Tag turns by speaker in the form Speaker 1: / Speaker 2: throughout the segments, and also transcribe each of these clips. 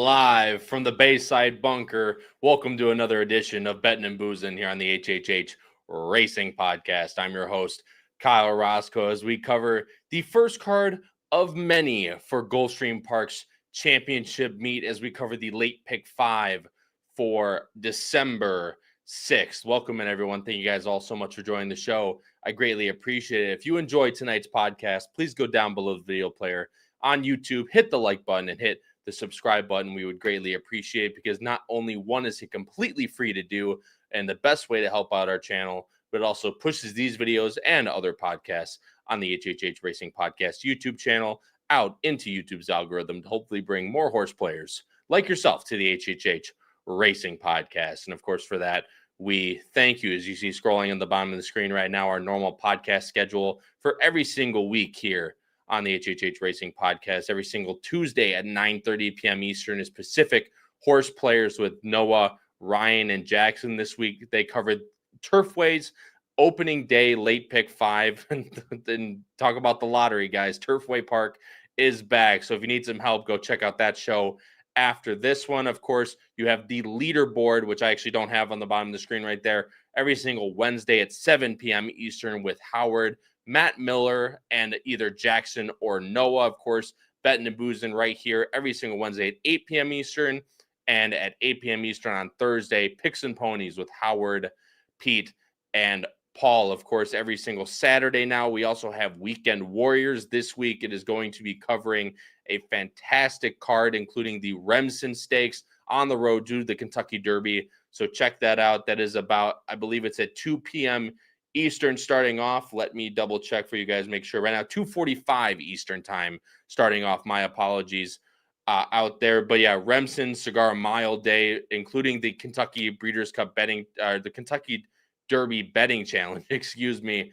Speaker 1: live from the Bayside Bunker. Welcome to another edition of Bettin and Boozin here on the HHH Racing Podcast. I'm your host, Kyle Roscoe, as we cover the first card of many for Gulfstream Park's championship meet as we cover the Late Pick5 for December 6th. Welcome in, everyone. Thank you guys all so much for joining the show. I greatly appreciate it. If you enjoyed tonight's podcast, please go down below the video player on YouTube, hit the like button and hit the subscribe button. We would greatly appreciate it because not only one is it completely free to do and the best way to help out our channel, but it also pushes these videos and other podcasts on the HHH Racing Podcast YouTube channel out into YouTube's algorithm to hopefully bring more horse players like yourself to the HHH Racing Podcast. And of course, for that, we thank you. As you see scrolling on the bottom of the screen right now, our normal podcast schedule for every single week here on the HHH Racing Podcast. Every single Tuesday at 9:30 p.m. Eastern is Pacific Horseplayers with Noah, Ryan, and Jackson. This week, they covered Turfway's opening day Late Pick5. And then talk about the lottery, guys. Turfway Park is back. So if you need some help, go check out that show. After this one, of course, you have the leaderboard, which I actually don't have on the bottom of the screen right there, every single Wednesday at 7 p.m. Eastern with Howard, Matt Miller, and either Jackson or Noah. Of course, Bettin and Boozin right here every single Wednesday at 8 p.m. Eastern, and at 8 p.m. Eastern on Thursday, Picks and Ponies with Howard, Pete, and Paul. Of course, every single Saturday now. We also have Weekend Warriors. This week, it is going to be covering a fantastic card, including the Remsen Stakes on the road to the Kentucky Derby. So check that out. That is about, I believe it's at 2 p.m. Eastern starting off. Let me double check for you guys, make sure right now, 2:45 Eastern time starting off. My apologies out there. But yeah, Remsen Cigar Mile Day, including the Kentucky Breeders' Cup betting, the Kentucky Derby betting challenge, excuse me.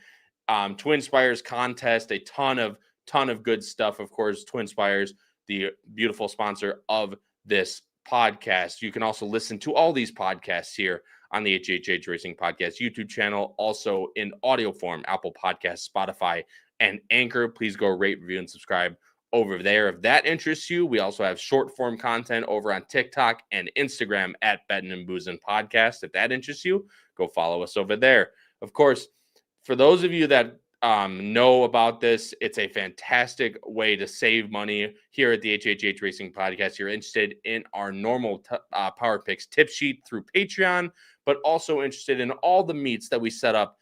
Speaker 1: TwinSpires contest, a ton of good stuff. Of course, TwinSpires, the beautiful sponsor of this podcast. You can also listen to all these podcasts here on the HHH Racing Podcast YouTube channel, also in audio form, Apple Podcasts, Spotify, and Anchor. Please go rate, review, and subscribe over there if that interests you. We also have short form content over on TikTok and Instagram at Bettin and Boozin Podcast. If that interests you, go follow us over there. Of course, for those of you that know about this, it's a fantastic way to save money here at the HHH Racing Podcast. You're interested in our normal Power Picks tip sheet through Patreon, but also interested in all the meets that we set up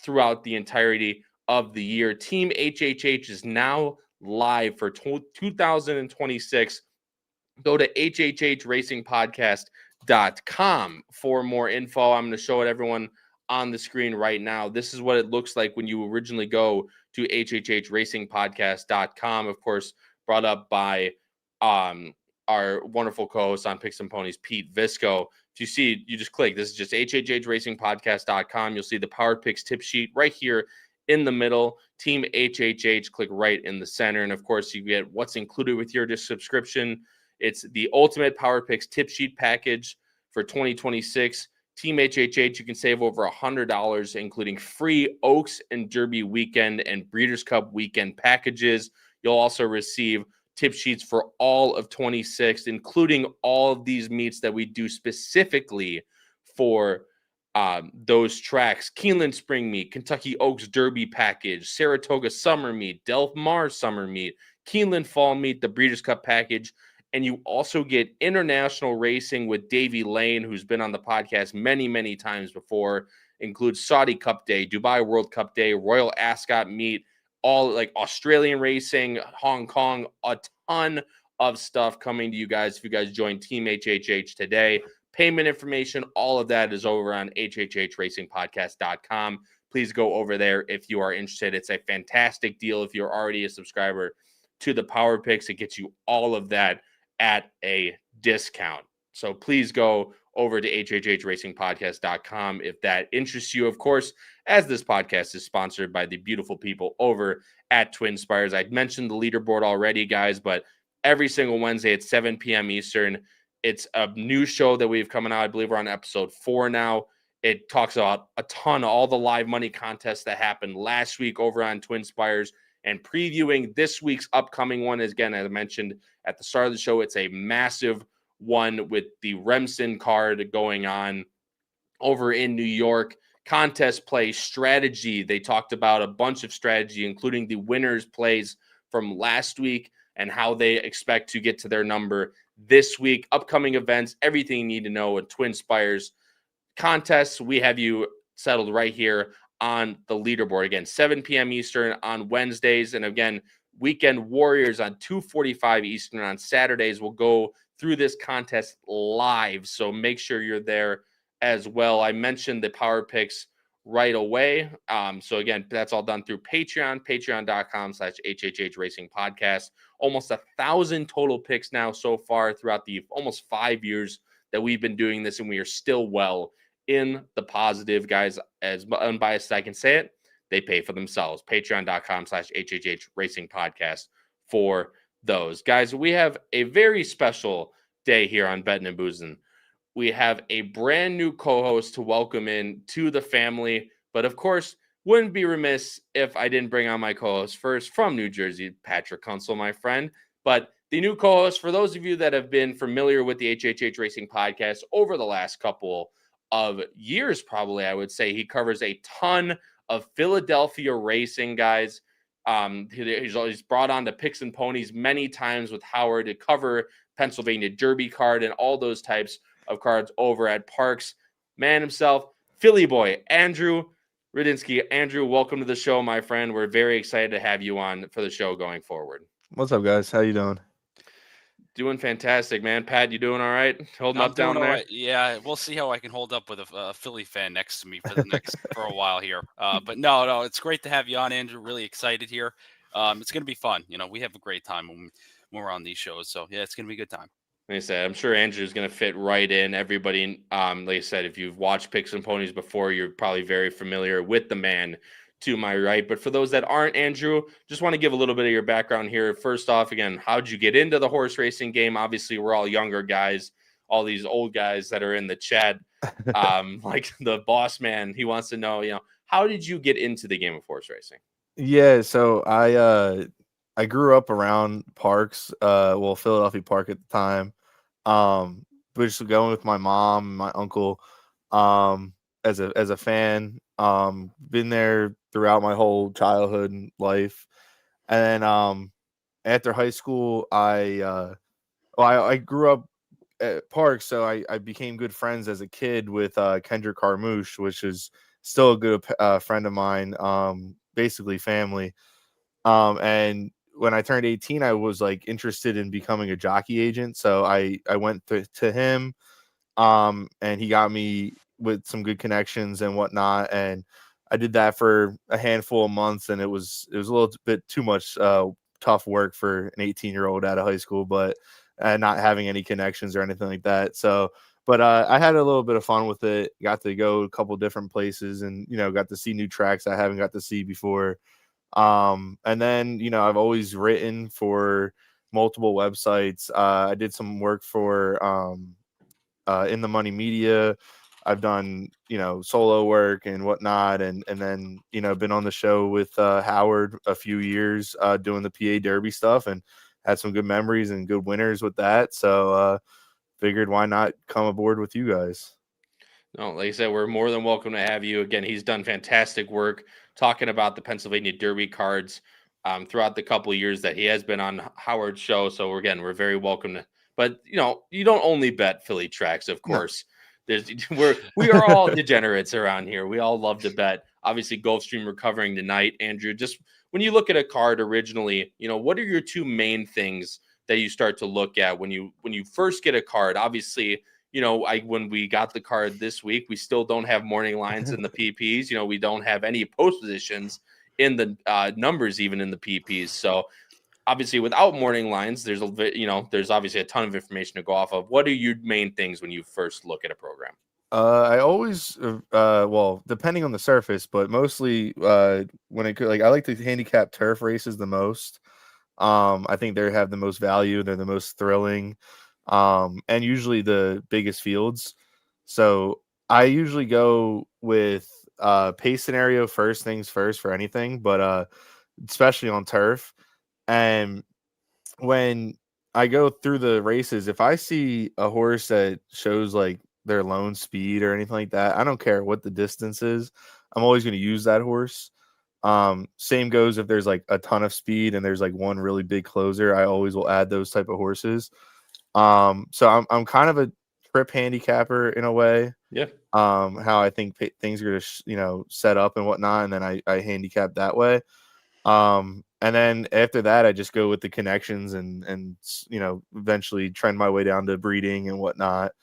Speaker 1: throughout the entirety of the year. Team HHH is now live for 2026. Go to hhhracingpodcast.com for more info. I'm going to show it everyone on the screen right now. This is what it looks like when you originally go to hhhracingpodcast.com. Of course, brought up by our wonderful co-host on Picks and Ponies, Pete Visco. If you see, you just click. This is just hhhracingpodcast.com. You'll see the Power Picks tip sheet right here in the middle. Team HHH, click right in the center. And of course, you get what's included with your subscription. It's the Ultimate Power Picks tip sheet package for 2026. Team HHH, you can save over $100, including free Oaks and Derby weekend and Breeders' Cup weekend packages. You'll also receive tip sheets for all of 26, including all of these meets that we do specifically for those tracks. Keeneland Spring Meet, Kentucky Oaks Derby package, Saratoga Summer Meet, Del Mar Summer Meet, Keeneland Fall Meet, the Breeders' Cup package. And you also get international racing with Davey Lane, who's been on the podcast many, many times before. Includes Saudi Cup Day, Dubai World Cup Day, Royal Ascot Meet, all like Australian racing, Hong Kong, a ton of stuff coming to you guys if you guys join Team HHH today. Payment information, all of that is over on hhhracingpodcast.com. Please go over there if you are interested. It's a fantastic deal if you're already a subscriber to the Power Picks. It gets you all of that at a discount. So please go over to hhhracingpodcast.com if that interests you. Of course, as this podcast is sponsored by the beautiful people over at TwinSpires. I mentioned the leaderboard already, guys, but every single Wednesday at 7 p.m. Eastern, it's a new show that we've coming out. I believe we're on episode 4 now. It talks about a ton of all the live money contests that happened last week over on TwinSpires and previewing this week's upcoming one. Again, as I mentioned at the start of the show, it's a massive one with the Remsen card going on over in New York. Contest play strategy. They talked about a bunch of strategy, including the winners' plays from last week and how they expect to get to their number this week. Upcoming events, everything you need to know at TwinSpires contests. We have you settled right here on the leaderboard. Again, 7 p.m. Eastern on Wednesdays. And again, Weekend Warriors on 2:45 Eastern on Saturdays. We'll go through this contest live. So make sure you're there as well. I mentioned the power picks right away. So again, that's all done through Patreon, patreon.com/HHH Racing Podcast. Almost 1,000 total picks now so far throughout the almost 5 years that we've been doing this, and we are still well in the positive, guys. As unbiased as I can say it, they pay for themselves. Patreon.com/HHH Racing Podcast for those. Guys, we have a very special day here on Bettin and Boozin. We have a brand new co-host to welcome in to the family, but of course, wouldn't be remiss if I didn't bring on my co-host first from New Jersey, Patrick Kunsel, my friend. But the new co-host, for those of you that have been familiar with the HHH Racing Podcast over the last couple of years, probably, I would say he covers a ton of Philadelphia racing, guys. He's brought on the Picks and Ponies many times with Howard to cover Pennsylvania Derby card and all those types of cards over at Parks. Man himself, Philly boy, Andrew Rudinsky. Andrew, welcome to the show, my friend. We're very excited to have you on for the show going forward.
Speaker 2: What's up, guys? How you doing?
Speaker 1: Doing fantastic, man. Pat, you doing all right? Holding up down there?
Speaker 3: Right. Yeah, we'll see how I can hold up with a Philly fan next to me for a while here. But no, it's great to have you on, Andrew. Really excited here. It's going to be fun. We have a great time when we're on these shows. So yeah, it's going to be a good time.
Speaker 1: Like I said, I'm sure Andrew's going to fit right in. Everybody, like I said, if you've watched Picks and Ponies before, you're probably very familiar with the man to my right. But for those that aren't, Andrew, just want to give a little bit of your background here. First off, again, how'd you get into the horse racing game? Obviously, we're all younger guys, all these old guys that are in the chat, like the boss man. He wants to know, how did you get into the game of horse racing?
Speaker 2: Yeah, so I grew up around Parks, Philadelphia Park at the time. Just going with my mom and my uncle as a fan. Been there throughout my whole childhood and life. And then after high school, I grew up at Parks, so I became good friends as a kid with Kendrick Carmouche, which is still a good friend of mine, basically family. And when I turned 18, I was interested in becoming a jockey agent. So I went to him, and he got me with some good connections and whatnot. And I did that for a handful of months, and it was a little bit too much tough work for an 18-year-old out of high school, but not having any connections or anything like that. So, but I had a little bit of fun with it. Got to go a couple different places, and got to see new tracks I haven't got to see before. And then, I've always written for multiple websites. I did some work for In the Money Media. I've done, solo work and whatnot. And then, been on the show with Howard a few years doing the PA Derby stuff, and had some good memories and good winners with that. So figured why not come aboard with you guys.
Speaker 1: No, like I said, we're more than welcome to have you. Again, he's done fantastic work talking about the Pennsylvania Derby cards throughout the couple of years that he has been on Howard's show. So we're very welcome to. But you don't only bet Philly tracks, of course. No. We are all degenerates around here. We all love to bet. Obviously, Gulfstream recovering tonight, Andrew. Just when you look at a card originally, what are your two main things that you start to look at when you first get a card? Obviously, when we got the card this week, we still don't have morning lines in the PPs. We don't have any post positions in the numbers, even in the PPs. So obviously, without morning lines, there's obviously a ton of information to go off of. What are your main things when you first look at a program?
Speaker 2: I always, depending on the surface, but mostly when I like to handicap turf races the most. I think they have the most value. They're the most thrilling. And usually the biggest fields. So I usually go with pace scenario first things first for anything, but especially on turf. And when I go through the races, if I see a horse that shows like their lone speed or anything like that, I don't care what the distance is. I'm always going to use that horse. Same goes if there's like a ton of speed and there's like one really big closer, I always will add those type of horses. So I'm kind of a trip handicapper in a way.
Speaker 1: Yeah.
Speaker 2: How I think things are going to, set up and whatnot. And then I handicap that way. And then after that, I just go with the connections and eventually trend my way down to breeding and whatnot.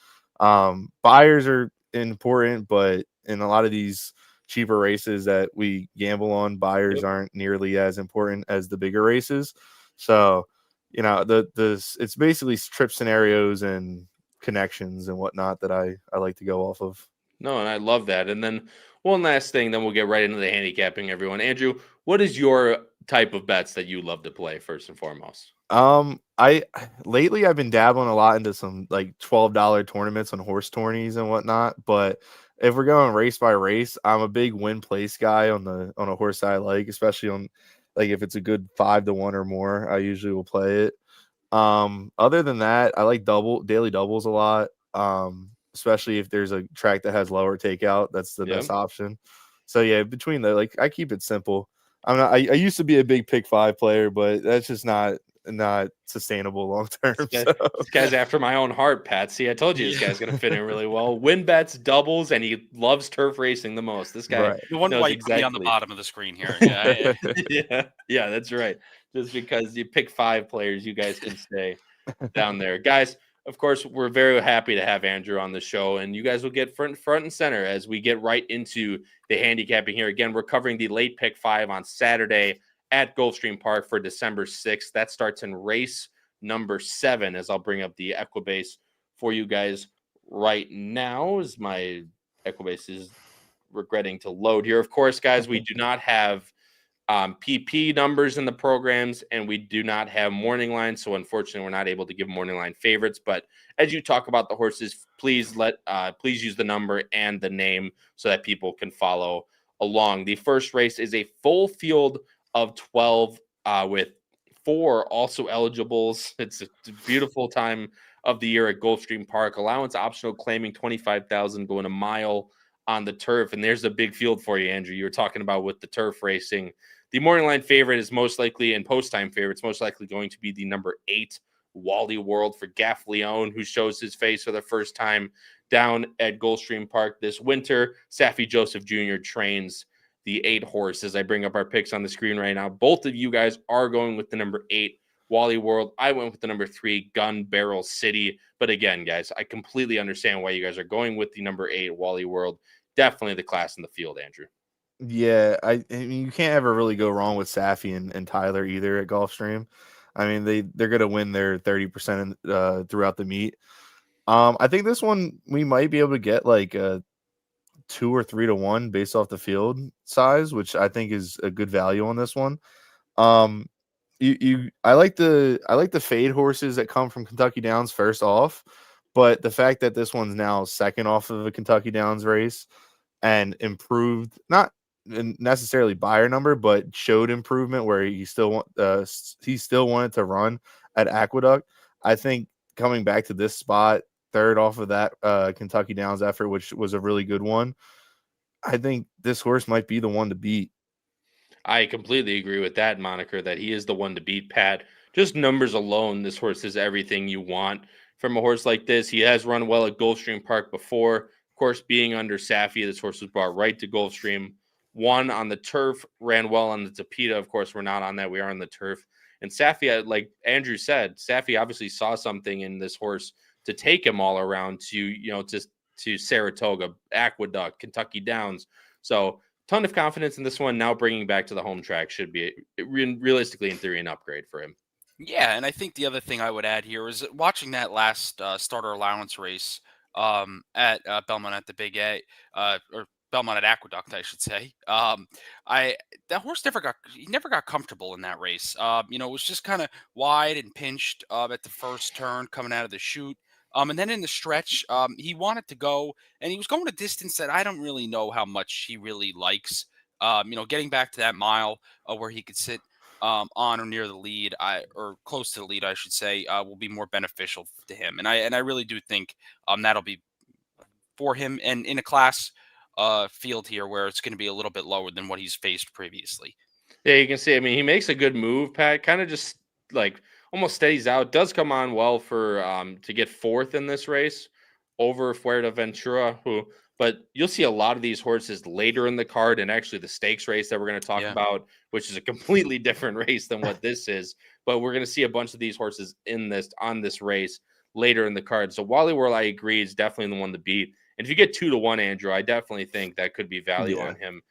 Speaker 2: Buyers are important, but in a lot of these cheaper races that we gamble on, buyers aren't nearly as important as the bigger races. So, it's basically trip scenarios and connections and whatnot that I like to go off of.
Speaker 1: No, and I love that. And then one last thing, then we'll get right into the handicapping, everyone. Andrew, what is your type of bets that you love to play first and foremost?
Speaker 2: Lately I've been dabbling a lot into some like $12 tournaments on horse tourneys and whatnot, but if we're going race by race, I'm a big win place guy on a horse I like, especially on like if it's a good 5-1 or more, I usually will play it. Other than that, I like daily doubles a lot. Especially if there's a track that has lower takeout, that's the best option. So yeah, between like I keep it simple. I used to be a big pick 5 player, but that's just not sustainable long term.
Speaker 1: This guy's after my own heart, Pat. See, I told you this guy's gonna fit in really well. Win bets, doubles, and he loves turf racing the most. This guy,
Speaker 2: right.
Speaker 3: The one
Speaker 1: knows
Speaker 3: white
Speaker 1: exactly
Speaker 3: on the bottom of the screen here. Yeah,
Speaker 1: yeah, that's right. Just because you pick 5 players, you guys can stay down there, guys. Of course, we're very happy to have Andrew on the show, and you guys will get front and center as we get right into the handicapping here. Again, we're covering the Late Pick 5 on Saturday at Gulfstream Park for December 6th. That starts in race number 7, as I'll bring up the Equibase for you guys right now, as my Equibase is regretting to load here. Of course, guys, we do not have PP numbers in the programs, and we do not have morning lines, so unfortunately we're not able to give morning line favorites. But as you talk about the horses, please use the number and the name so that people can follow along. The first race is a full field of 12 with 4 also eligibles. It's a beautiful time of the year at Gulfstream Park. Allowance optional, claiming 25,000, going a mile on the turf. And there's a big field for you, Andrew. You were talking about with the turf racing. The morning line favorite is most likely, and post time favorite, it's most likely going to be the number 8 Wally World for Gaff Leone, who shows his face for the first time down at Gulfstream Park this winter. Saffie Joseph Jr. trains the 8 horse. As I bring up our picks on the screen right now, both of you guys are going with the number 8 Wally World. I went with the number 3 Gun Barrel City. But again, guys, I completely understand why you guys are going with the number 8 Wally World. Definitely the class in the field, Andrew.
Speaker 2: Yeah, I mean, you can't ever really go wrong with Saffie and Tyler either at Gulfstream. I mean, they're going to win their 30% throughout the meet. I think this one we might be able to get like a 2 or 3-1 based off the field size, which I think is a good value on this one. I like the fade horses that come from Kentucky Downs first off, but the fact that this one's now second off of a Kentucky Downs race and improved, not necessarily buyer number, but showed improvement where he still wanted to run at Aqueduct. I think coming back to this spot, third off of that Kentucky Downs effort, which was a really good one, I think this horse might be the one to beat.
Speaker 1: I completely agree with that moniker, that he is the one to beat, Pat. Just numbers alone, this horse is everything you want from a horse like this. He has run well at Gulfstream Park before. Of course, being under Saffie, this horse was brought right to Gulfstream. Won on the turf, ran well on the Tapeta. Of course, we're not on that. We are on the turf. And Saffie, like Andrew said, Saffie obviously saw something in this horse to take him all around to Saratoga, Aqueduct, Kentucky Downs. So ton of confidence in this one. Now bringing back to the home track should be realistically, in theory, an upgrade for him.
Speaker 3: Yeah, and I think the other thing I would add here is watching that last starter allowance race at Belmont at the Big A, or Belmont at Aqueduct, I should say. That horse never got comfortable in that race. It was just kind of wide and pinched at the first turn coming out of the chute. And then in the stretch, he wanted to go, and he was going a distance that I don't really know how much he really likes. Getting back to that mile where he could sit on or near the lead, or close to the lead, I should say, will be more beneficial to him. And I really do think that'll be for him, and in a class field here where it's going to be a little bit lower than what he's faced previously.
Speaker 1: Yeah, you can see. I mean, he makes a good move, Pat. Kind of just like almost steadies out. Does come on well for to get fourth in this race over Fuerteventura, but you'll see a lot of these horses later in the card, and actually the stakes race that we're going to talk about, which is a completely different race than what this is. But we're going to see a bunch of these horses on this race later in the card. So Wally World, I agree, is definitely the one to beat. And if you get 2-1, Andrew, I definitely think that could be value on him.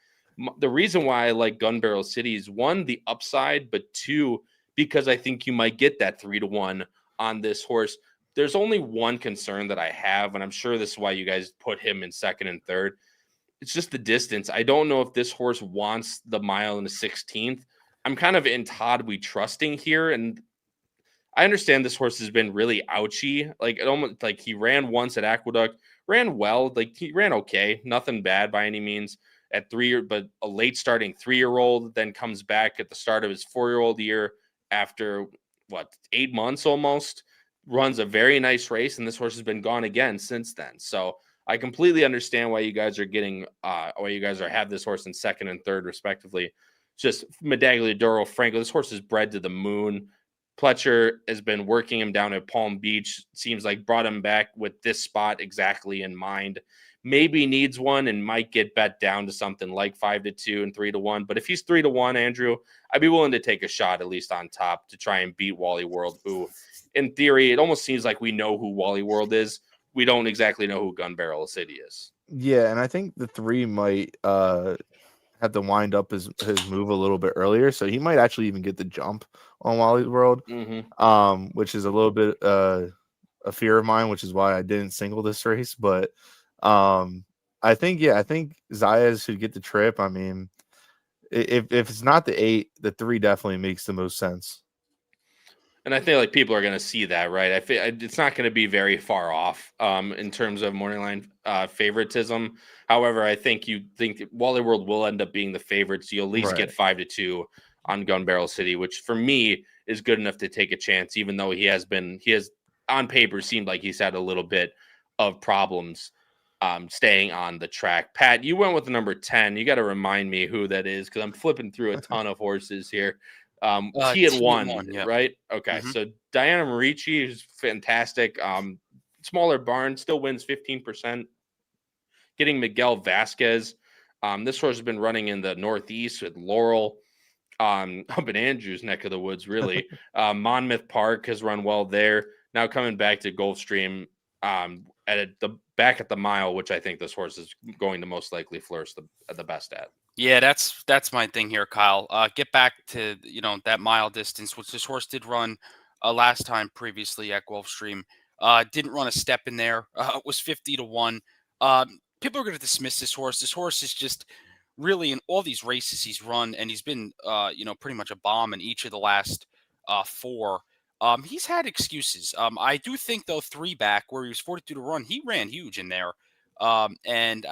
Speaker 1: The reason why I like Gun Barrel City is, one, the upside, but two, because I think you might get that 3-1 on this horse. There's only one concern that I have, and I'm sure this is why you guys put him in second and third. It's just the distance. I don't know if this horse wants the mile and the 16th. I'm kind of in Todd we trusting here, and I understand this horse has been really ouchy. Like, it almost like he ran once at Aqueduct, ran well, like he ran okay, nothing bad by any means at 3 but a late starting 3-year-old, then comes back at the start of his 4-year-old year after 8 months almost, runs a very nice race, and this horse has been gone again since then. So I completely understand why you guys are have this horse in second and third respectively. Just Medaglia Duro, Franco, this horse is bred to the moon. Pletcher has been working him down at Palm Beach. Seems like brought him back with this spot exactly in mind. Maybe needs one and might get bet down to something like 5-2 and 3-1. But if he's 3-1, Andrew, I'd be willing to take a shot at least on top to try and beat Wally World, who, in theory, it almost seems like we know who Wally World is. We don't exactly know who Gun Barrel City is.
Speaker 2: Yeah, and I think the 3 might have to wind up his move a little bit earlier, so he might actually even get the jump on Wally World, which is a little bit a fear of mine, which is why I didn't single this race. But I think Zayas should get the trip. I mean, if it's not the 8, the 3 definitely makes the most sense.
Speaker 1: And I think like people are going to see that, right? I feel it's not going to be very far off in terms of morning line favoritism. However, I think Wally World will end up being the favorite, so you'll at least get 5-2 on Gun Barrel City, which for me is good enough to take a chance, even though he has on paper seemed like he's had a little bit of problems staying on the track. Pat, you went with the number 10. You got to remind me who that is, because I'm flipping through a ton of horses here. T at 1,
Speaker 3: yeah.
Speaker 1: right? Okay, so Diana Marici is fantastic. Smaller barn, still wins 15%. Getting Miguel Vasquez. This horse has been running in the Northeast with Laurel, up in Andrew's neck of the woods, really. Monmouth Park has run well there. Now coming back to Gulfstream at the mile, which I think this horse is going to most likely flourish the best at.
Speaker 3: Yeah, that's my thing here, Kyle. Get back to that mile distance, which this horse did run last time previously at Gulfstream. Didn't run a step in there. Was 50-1. People are going to dismiss this horse. This horse is just really, in all these races he's run, and he's been pretty much a bomb in each of the last 4. He's had excuses. I do think, though, 3 back where he was 42-1, he ran huge in there. And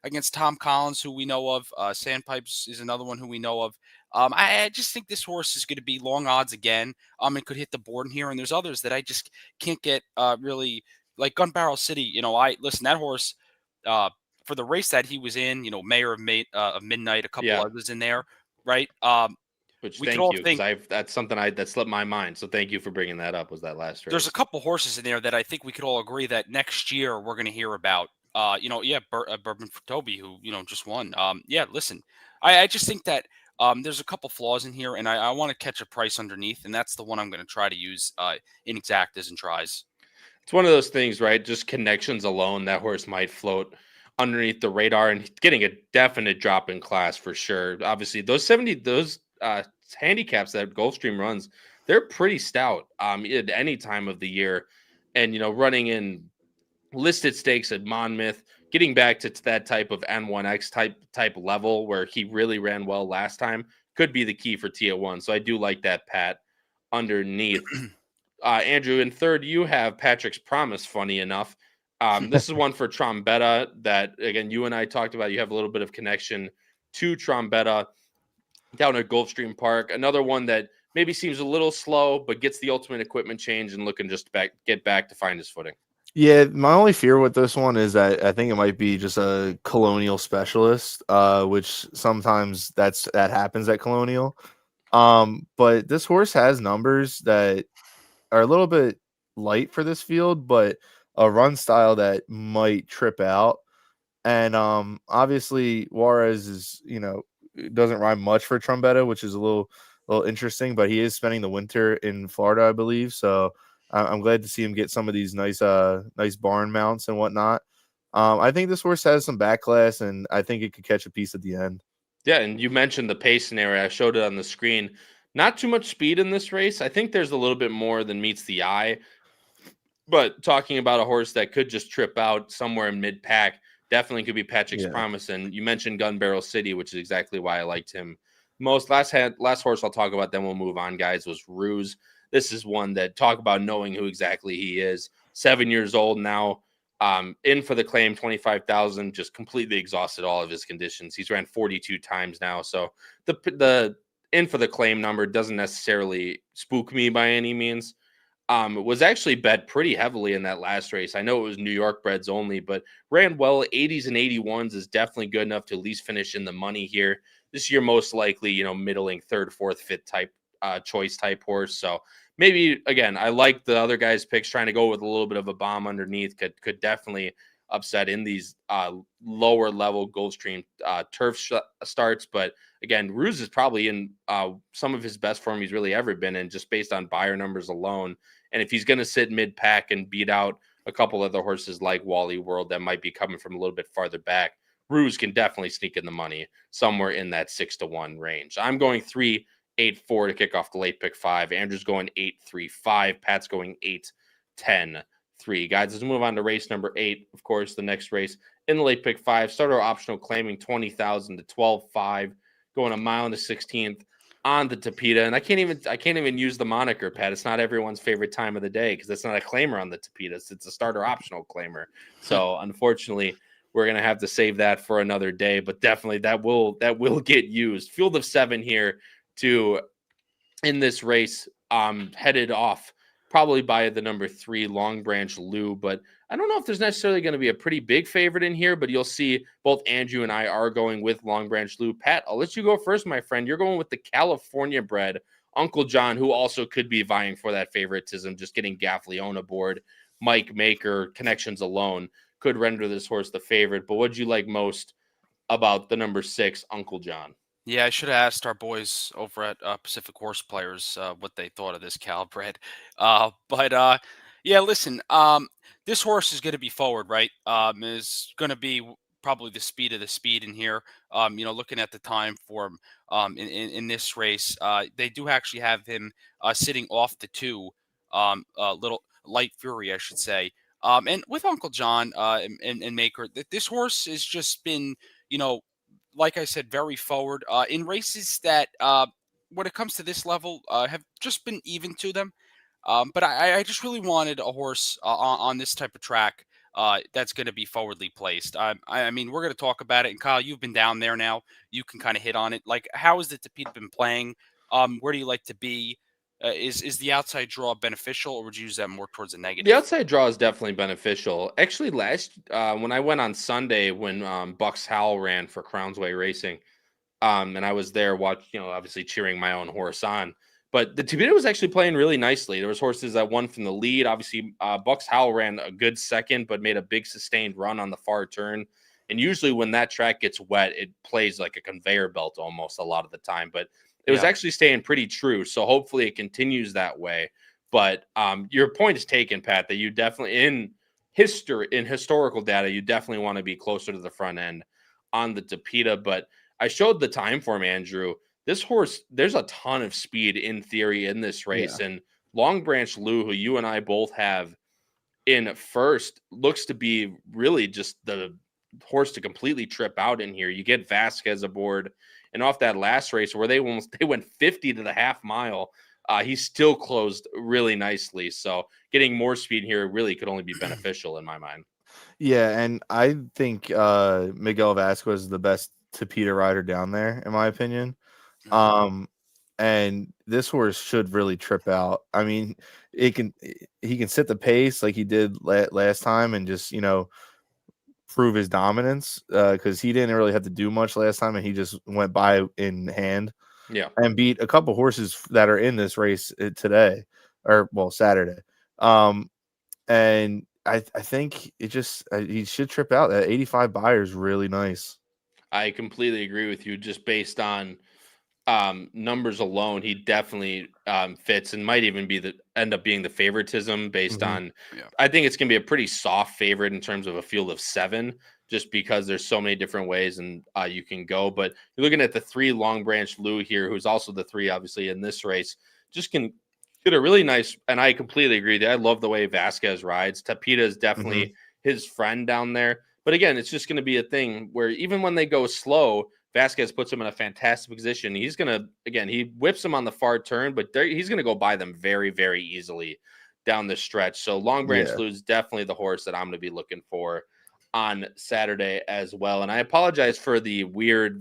Speaker 3: against Tom Collins, who we know of. Sandpipes is another one who we know of. I just think this horse is going to be long odds again. And could hit the board in here. And there's others that I just can't get really, like Gun Barrel City. That horse for the race that he was in. Mayor of Midnight, a couple others in there, right?
Speaker 1: Which thank you, because that's something that slipped my mind. So thank you for bringing that up. Was that last race?
Speaker 3: There's a couple horses in there that I think we could all agree that next year we're going to hear about. Bourbon for Toby, who just won. Listen, I just think that there's a couple flaws in here, and I want to catch a price underneath, and that's the one I'm going to try to use in exactas and tries.
Speaker 1: It's one of those things, right? Just connections alone, that horse might float underneath the radar and getting a definite drop in class for sure. Obviously, those handicaps that Gulfstream runs, they're pretty stout at any time of the year, and running in listed stakes at Monmouth, getting back to that type of N1X type level where he really ran well last time could be the key for T1. So I do like that, Pat, underneath. Andrew, in third, you have Patrick's Promise, funny enough. This is one for Trombetta that, again, you and I talked about. You have a little bit of connection to Trombetta. down at Gulfstream Park. Another one that maybe seems a little slow, but gets the ultimate equipment change and looking just to get back to find his footing.
Speaker 2: Yeah, my only fear with this one is that I think it might be just a Colonial specialist, which sometimes that happens at Colonial. But this horse has numbers that are a little bit light for this field, but a run style that might trip out. And obviously Juarez is, doesn't ride much for Trombetta, which is a little interesting, but he is spending the winter in Florida, I believe. So I'm glad to see him get some of these nice barn mounts and whatnot. I think this horse has some back class, and I think it could catch a piece at the end.
Speaker 1: Yeah, and you mentioned the pace scenario. I showed it on the screen. Not too much speed in this race. I think there's a little bit more than meets the eye. But talking about a horse that could just trip out somewhere in mid-pack, definitely could be Patrick's Promise. And you mentioned Gun Barrel City, which is exactly why I liked him most. Last horse I'll talk about, then we'll move on, guys, was Ruse. This is one that talk about knowing who exactly he is. 7 years old now, in for the claim, 25,000, just completely exhausted all of his conditions. He's ran 42 times now. So the in for the claim number doesn't necessarily spook me by any means. It was actually bet pretty heavily in that last race. I know it was New York breds only, but ran well. 80s and 81s is definitely good enough to at least finish in the money here. This year, most likely, middling third, fourth, fifth type choice type horse. So maybe, again, I like the other guys' picks, trying to go with a little bit of a bomb underneath. Could definitely upset in these lower level Gulfstream turf starts. But again, Ruse is probably in some of his best form he's really ever been in, just based on buyer numbers alone. And if he's going to sit mid-pack and beat out a couple other horses like Wally World that might be coming from a little bit farther back, Ruse can definitely sneak in the money somewhere in that 6-1 range. I'm going 3-8-4 to kick off the late pick 5. Andrew's going 8-3-5. Pat's going 8-10-3. Guys, let's move on to race number 8. Of course, the next race in the late pick 5. Starter optional claiming 20,000 to 12.5, going a mile and a 16th on the Tapeta. And I can't even use the moniker, Pat. It's not everyone's favorite time of the day because it's not a claimer on the Tapeta. It's a starter optional claimer. So unfortunately, we're gonna have to save that for another day. But definitely that will get used. Field of 7 here in this race, headed off probably by the number 3 Long Branch Lou, but I don't know if there's necessarily going to be a pretty big favorite in here, but you'll see both Andrew and I are going with Long Branch Lou. Pat, I'll let you go first, my friend. You're going with the California bred Uncle John, who also could be vying for that favoritism, just getting Gaff Leone aboard. Mike Maker connections alone could render this horse the favorite, but what'd you like most about the number 6 Uncle John?
Speaker 3: Yeah, I should have asked our boys over at Pacific Horseplayers what they thought of this Cal bred. Yeah, listen, this horse is going to be forward, right? Is going to be probably the speed of the speed in here. Looking at the time for him in this race, they do actually have him sitting off the 2, little Light Fury, I should say. And with Uncle John and Maker, this horse has just been, like I said, very forward in races that, when it comes to this level, have just been even to them. But I just really wanted a horse on this type of track that's going to be forwardly placed. I mean, we're going to talk about it. And Kyle, you've been down there now. You can kind of hit on it. Like, how has the Tapeta been playing? Where do you like to be? Is the outside draw beneficial, or would you use that more towards a negative?
Speaker 1: The outside draw is definitely beneficial. Actually, when I went on Sunday when Bucks Howell ran for Crownsway Racing, and I was there watching, obviously cheering my own horse on. But the Tapeta was actually playing really nicely. There was horses that won from the lead. Obviously, Bucks Howell ran a good second, but made a big sustained run on the far turn. And usually when that track gets wet, it plays like a conveyor belt almost a lot of the time. But it was actually staying pretty true. So hopefully it continues that way. But your point is taken, Pat, that you definitely, in historical data, you definitely want to be closer to the front end on the Tapeta. But I showed the time for him, Andrew. This horse, there's a ton of speed in theory in this race. Yeah. And Long Branch Lou, who you and I both have in first, looks to be really just the horse to completely trip out in here. You get Vasquez aboard, and off that last race where they went 50 to the half mile, he still closed really nicely. So getting more speed here really could only be beneficial in my mind.
Speaker 2: Yeah, and I think Miguel Vasquez is the best Tapeta rider down there, in my opinion. And this horse should really trip out. I mean, he can set the pace like he did last time and just, prove his dominance because he didn't really have to do much last time and he just went by in hand.
Speaker 1: Yeah.
Speaker 2: And beat a couple horses that are in this race today Saturday. And I think he should trip out. That 85 buyer is really nice.
Speaker 1: I completely agree with you. Just based on numbers alone, he definitely fits and might even end up being the favoritism based on.
Speaker 3: Yeah.
Speaker 1: I think it's going to be a pretty soft favorite in terms of a field of 7, just because there's so many different ways and you can go. But you're looking at the 3 Long Branch Lou here, who's also the 3 obviously in this race. Just can get a really nice, and I completely agree that I love the way Vasquez rides. Tapita is definitely his friend down there. But again, it's just going to be a thing where even when they go slow, Vasquez puts him in a fantastic position. He's going to, again, he whips him on the far turn, but he's going to go by them very, very easily down the stretch. So Long Branch Lou is definitely the horse that I'm going to be looking for on Saturday as well. And I apologize for the weird,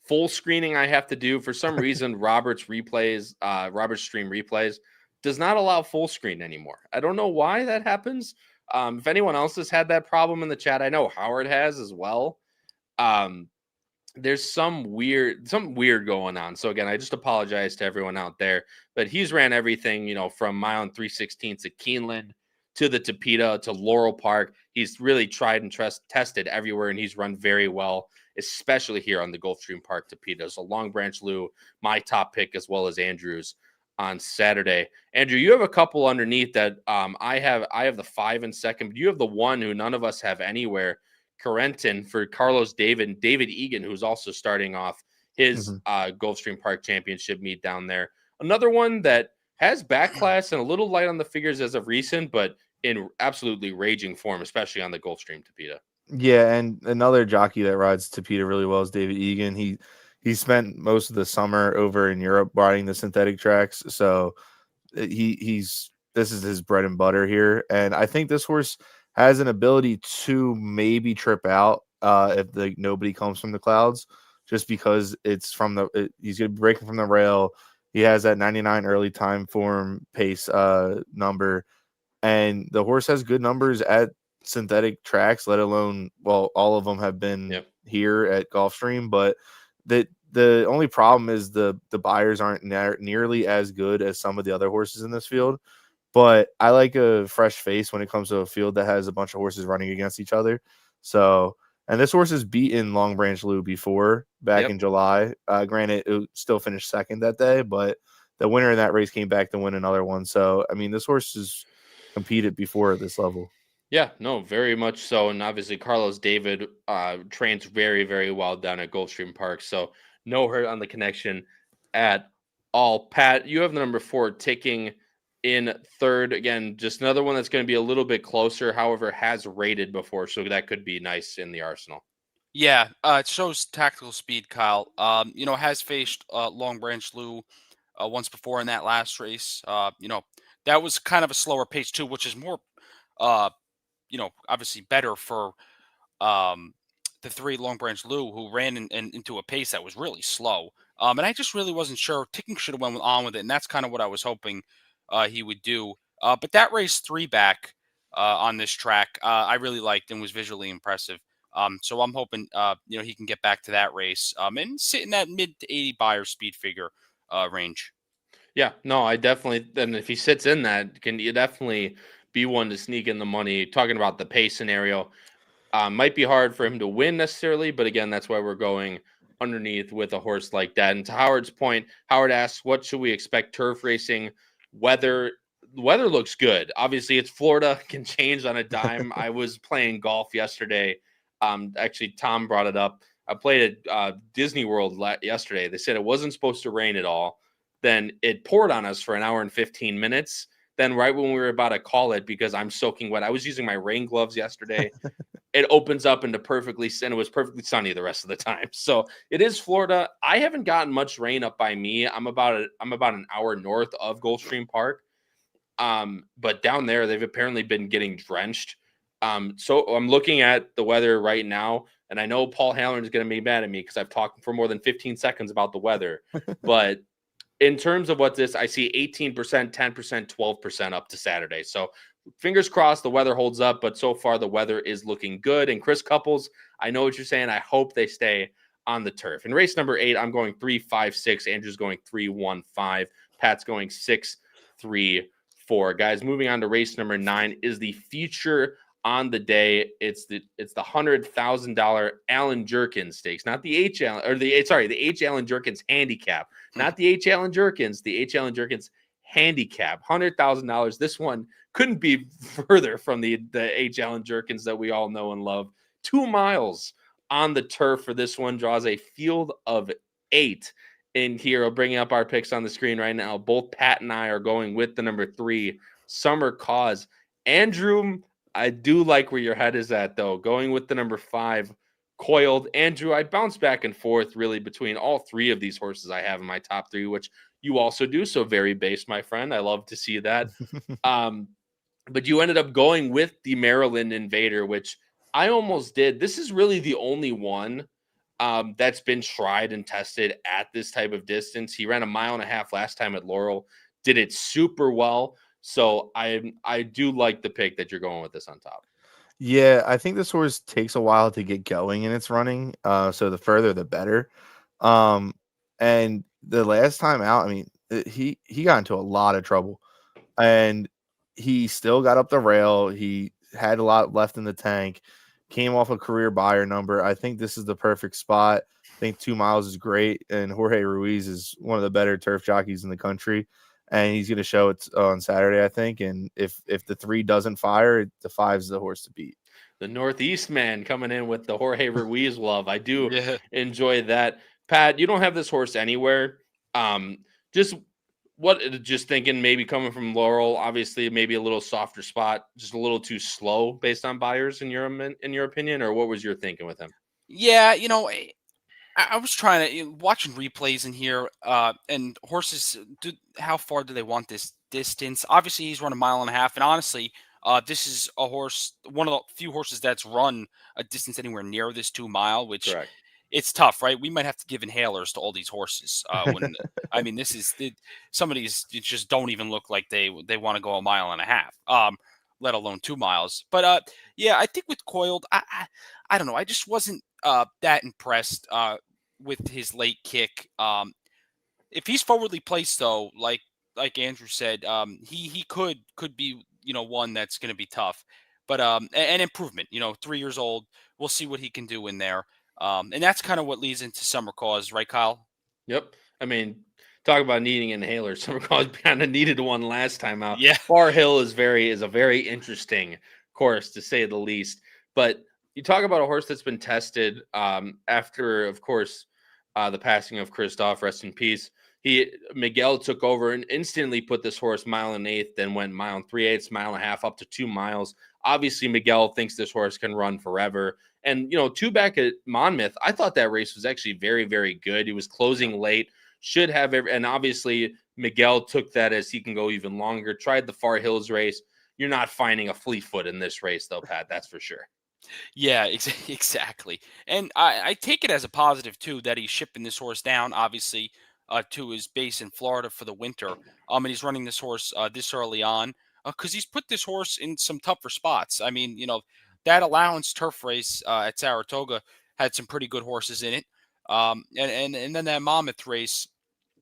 Speaker 1: full screening I have to do. For some reason, Robert's Stream Replays does not allow full screen anymore. I don't know why that happens. If anyone else has had that problem in the chat, I know Howard has as well. There's something weird going on. So again, I just apologize to everyone out there, but he's ran everything, from mile and 3/16 to Keeneland to the Tapita to Laurel Park. He's really tried and tested everywhere, and he's run very well, especially here on the Gulfstream Park Tapita. So Long Branch Lou, my top pick, as well as Andrew's on Saturday. Andrew, you have a couple underneath that I have the 5 in second, but you have the one who none of us have anywhere, Corentin, for Carlos David Egan, who's also starting off his Gulfstream Park Championship meet down there. Another one that has back class and a little light on the figures as of recent, but in absolutely raging form, especially on the Gulfstream Tapita.
Speaker 2: Yeah, and another jockey that rides Tapita really well is David Egan. He spent most of the summer over in Europe riding the synthetic tracks, so this is his bread and butter here. And I think this horse has an ability to maybe trip out if nobody comes from the clouds, just because it's he's going to be breaking from the rail. He has that 99 early time form pace number, and the horse has good numbers at synthetic tracks, let alone, all of them have been here at Gulfstream, but the only problem is the buyers aren't nearly as good as some of the other horses in this field. But I like a fresh face when it comes to a field that has a bunch of horses running against each other. So, and this horse has beaten Long Branch Lou before back in July. Granted, it still finished second that day, but the winner in that race came back to win another one. So, I mean, this horse has competed before at this level.
Speaker 1: Yeah, no, very much so. And obviously, Carlos David trains very, very well down at Gulfstream Park. So, no hurt on the connection at all. Pat, you have the number 4 ticking in third. Again, just another one that's going to be a little bit closer, however, has rated before. So, that could be nice in the arsenal.
Speaker 3: Yeah, it shows tactical speed, Kyle. Has faced Long Branch Lou once before in that last race. That was kind of a slower pace too, which is more, obviously better for the 3 Long Branch Lou, who ran into a pace that was really slow. And I just really wasn't sure. Ticking should have went on with it, and that's kind of what I was hoping he would do. But that race 3 back on this track, I really liked and was visually impressive. So I'm hoping, he can get back to that race and sit in that mid to 80 buyer speed figure range.
Speaker 1: Yeah, no, I definitely, and if he sits in that, can you definitely be one to sneak in the money. Talking about the pace scenario, might be hard for him to win necessarily, but again, that's why we're going underneath with a horse like that. And to Howard's point, Howard asks, what should we expect turf racing? Weather looks good. Obviously, it's Florida, can change on a dime. I was playing golf yesterday. Actually, Tom brought it up. I played at Disney World yesterday. They said it wasn't supposed to rain at all. Then it poured on us for an hour and 15 minutes. Then right when we were about to call it, because I'm soaking wet, I was using my rain gloves yesterday. It opens up into and it was perfectly sunny the rest of the time. So it is Florida. I haven't gotten much rain up by me. I'm about an hour north of Gulfstream Park. But down there, they've apparently been getting drenched. So I'm looking at the weather right now, And I know Paul Halloran is going to be mad at me because I've talked for more than 15 seconds about the weather. But in terms of what this, I see 18%, 10%, 12% up to Saturday. So fingers crossed the weather holds up, but so far the weather is looking good. And Chris Couples, I know what you're saying. I hope they stay on the turf. In race number 8, I'm going 3-5-6. Andrew's going 3-1-5. Pat's going 6-3-4. Guys, moving on to race number 9 is the feature on the day. It's the $100,000 Allen Jerkins stakes, not the H. Allen Jerkins handicap, not the H. Allen Jerkins, the H. Allen Jerkins handicap. $100,000. This one couldn't be further from the H. Allen Jerkins that we all know and love. 2 miles on the turf for this one, draws a field of 8. In here, I'll bring up our picks on the screen right now. Both Pat and I are going with the number 3, Summer Cause. Andrew, I do like where your head is at, though. Going with the number 5, Coiled. Andrew, I bounce back and forth really between all 3 of these horses I have in my top 3, which you also do. So very base, my friend. I love to see that. But you ended up going with the Maryland Invader, which I almost did. This is really the only one that's been tried and tested at this type of distance. He ran 1.5 miles last time at Laurel, did it super well. So I do like the pick that you're going with this on top.
Speaker 2: Yeah, I think this horse takes a while to get going in its running. So the further, the better. And the last time out, I mean, he got into a lot of trouble, and he still got up the rail. He had a lot left in the tank. Came off a career buyer number. I think this is the perfect spot. I think 2 miles is great, and Jorge Ruiz is one of the better turf jockeys in the country, and he's going to show it on Saturday, I think. And if the 3 doesn't fire, the 5's the horse to beat.
Speaker 1: The Northeast man coming in with the Jorge Ruiz love. I do enjoy that. Pat, you don't have this horse anywhere. Just thinking maybe coming from Laurel, obviously maybe a little softer spot, just a little too slow based on buyers in your opinion, or what was your thinking with him?
Speaker 3: Yeah, I was trying to watching replays in here, and horses. How far do they want this distance? Obviously, he's run 1.5 miles, and honestly, this is a horse, one of the few horses that's run a distance anywhere near this 2 mile, which.
Speaker 1: Correct.
Speaker 3: It's tough, right? We might have to give inhalers to all these horses. Some of these just don't even look like they want to go 1.5 miles, let alone 2 miles. But yeah, I think with Coiled, I don't know. I just wasn't that impressed with his late kick. If he's forwardly placed, though, like Andrew said, he could be one that's going to be tough. But an improvement. 3 years old. We'll see what he can do in there. And that's kind of what leads into Summer Cause, right, Kyle?
Speaker 1: Yep. I mean, talk about needing inhalers. Summer Cause kind of needed one last time out.
Speaker 3: Yeah.
Speaker 1: Bar Hill is a very interesting course, to say the least. But you talk about a horse that's been tested after, of course, the passing of Christoph, rest in peace. Miguel took over and instantly put this horse 1.1 miles, then went 1.375 miles, 1.5 miles, up to 2 miles. Obviously, Miguel thinks this horse can run forever. And, 2 back at Monmouth, I thought that race was actually very, very good. He was closing late, should have and obviously Miguel took that as he can go even longer. Tried the Far Hills race. You're not finding a Fleetfoot in this race, though, Pat. That's for sure.
Speaker 3: Yeah, exactly. And I take it as a positive, too, that he's shipping this horse down, obviously, to his base in Florida for the winter. And he's running this horse this early on because he's put this horse in some tougher spots. I mean, that allowance turf race at Saratoga had some pretty good horses in it. And then that Monmouth race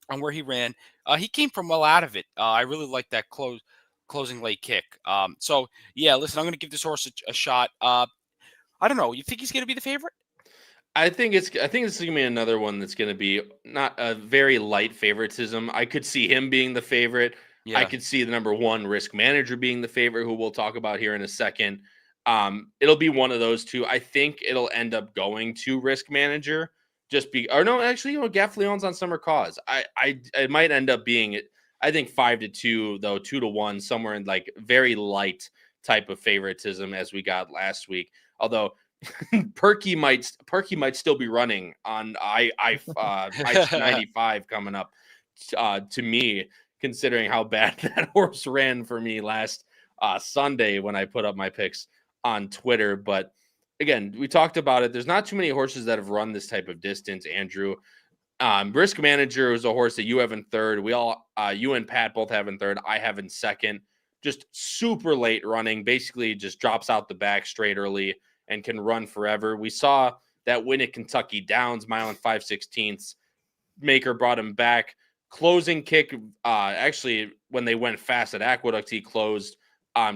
Speaker 3: on where he ran, he came from well out of it. I really like that closing late kick. So, yeah, listen, I'm going to give this horse a shot. I don't know. You think he's going to be the favorite?
Speaker 1: I think this is gonna be another one that's gonna be not a very light favoritism. I could see him being the favorite.
Speaker 3: Yeah.
Speaker 1: I could see the number 1 Risk Manager being the favorite, who we'll talk about here in a second. It'll be one of those two. I think it'll end up going to Risk Manager. Gaffleon's on Summer Cause. It might end up being, I think 5-2 though, 2-1, somewhere in like very light type of favoritism as we got last week. Although Perky might still be running on I-95 coming up to me, considering how bad that horse ran for me last Sunday when I put up my picks on Twitter. But again, we talked about it. There's not too many horses that have run this type of distance, Andrew. Risk Manager is a horse that you have in third. We all, you and Pat both have in third. I have in second. Just super late running. Basically, just drops out the back straight early and can run forever. We saw that win at Kentucky Downs, mile and 5/16. Maker brought him back. Closing kick. Actually, when they went fast at Aqueduct, he closed.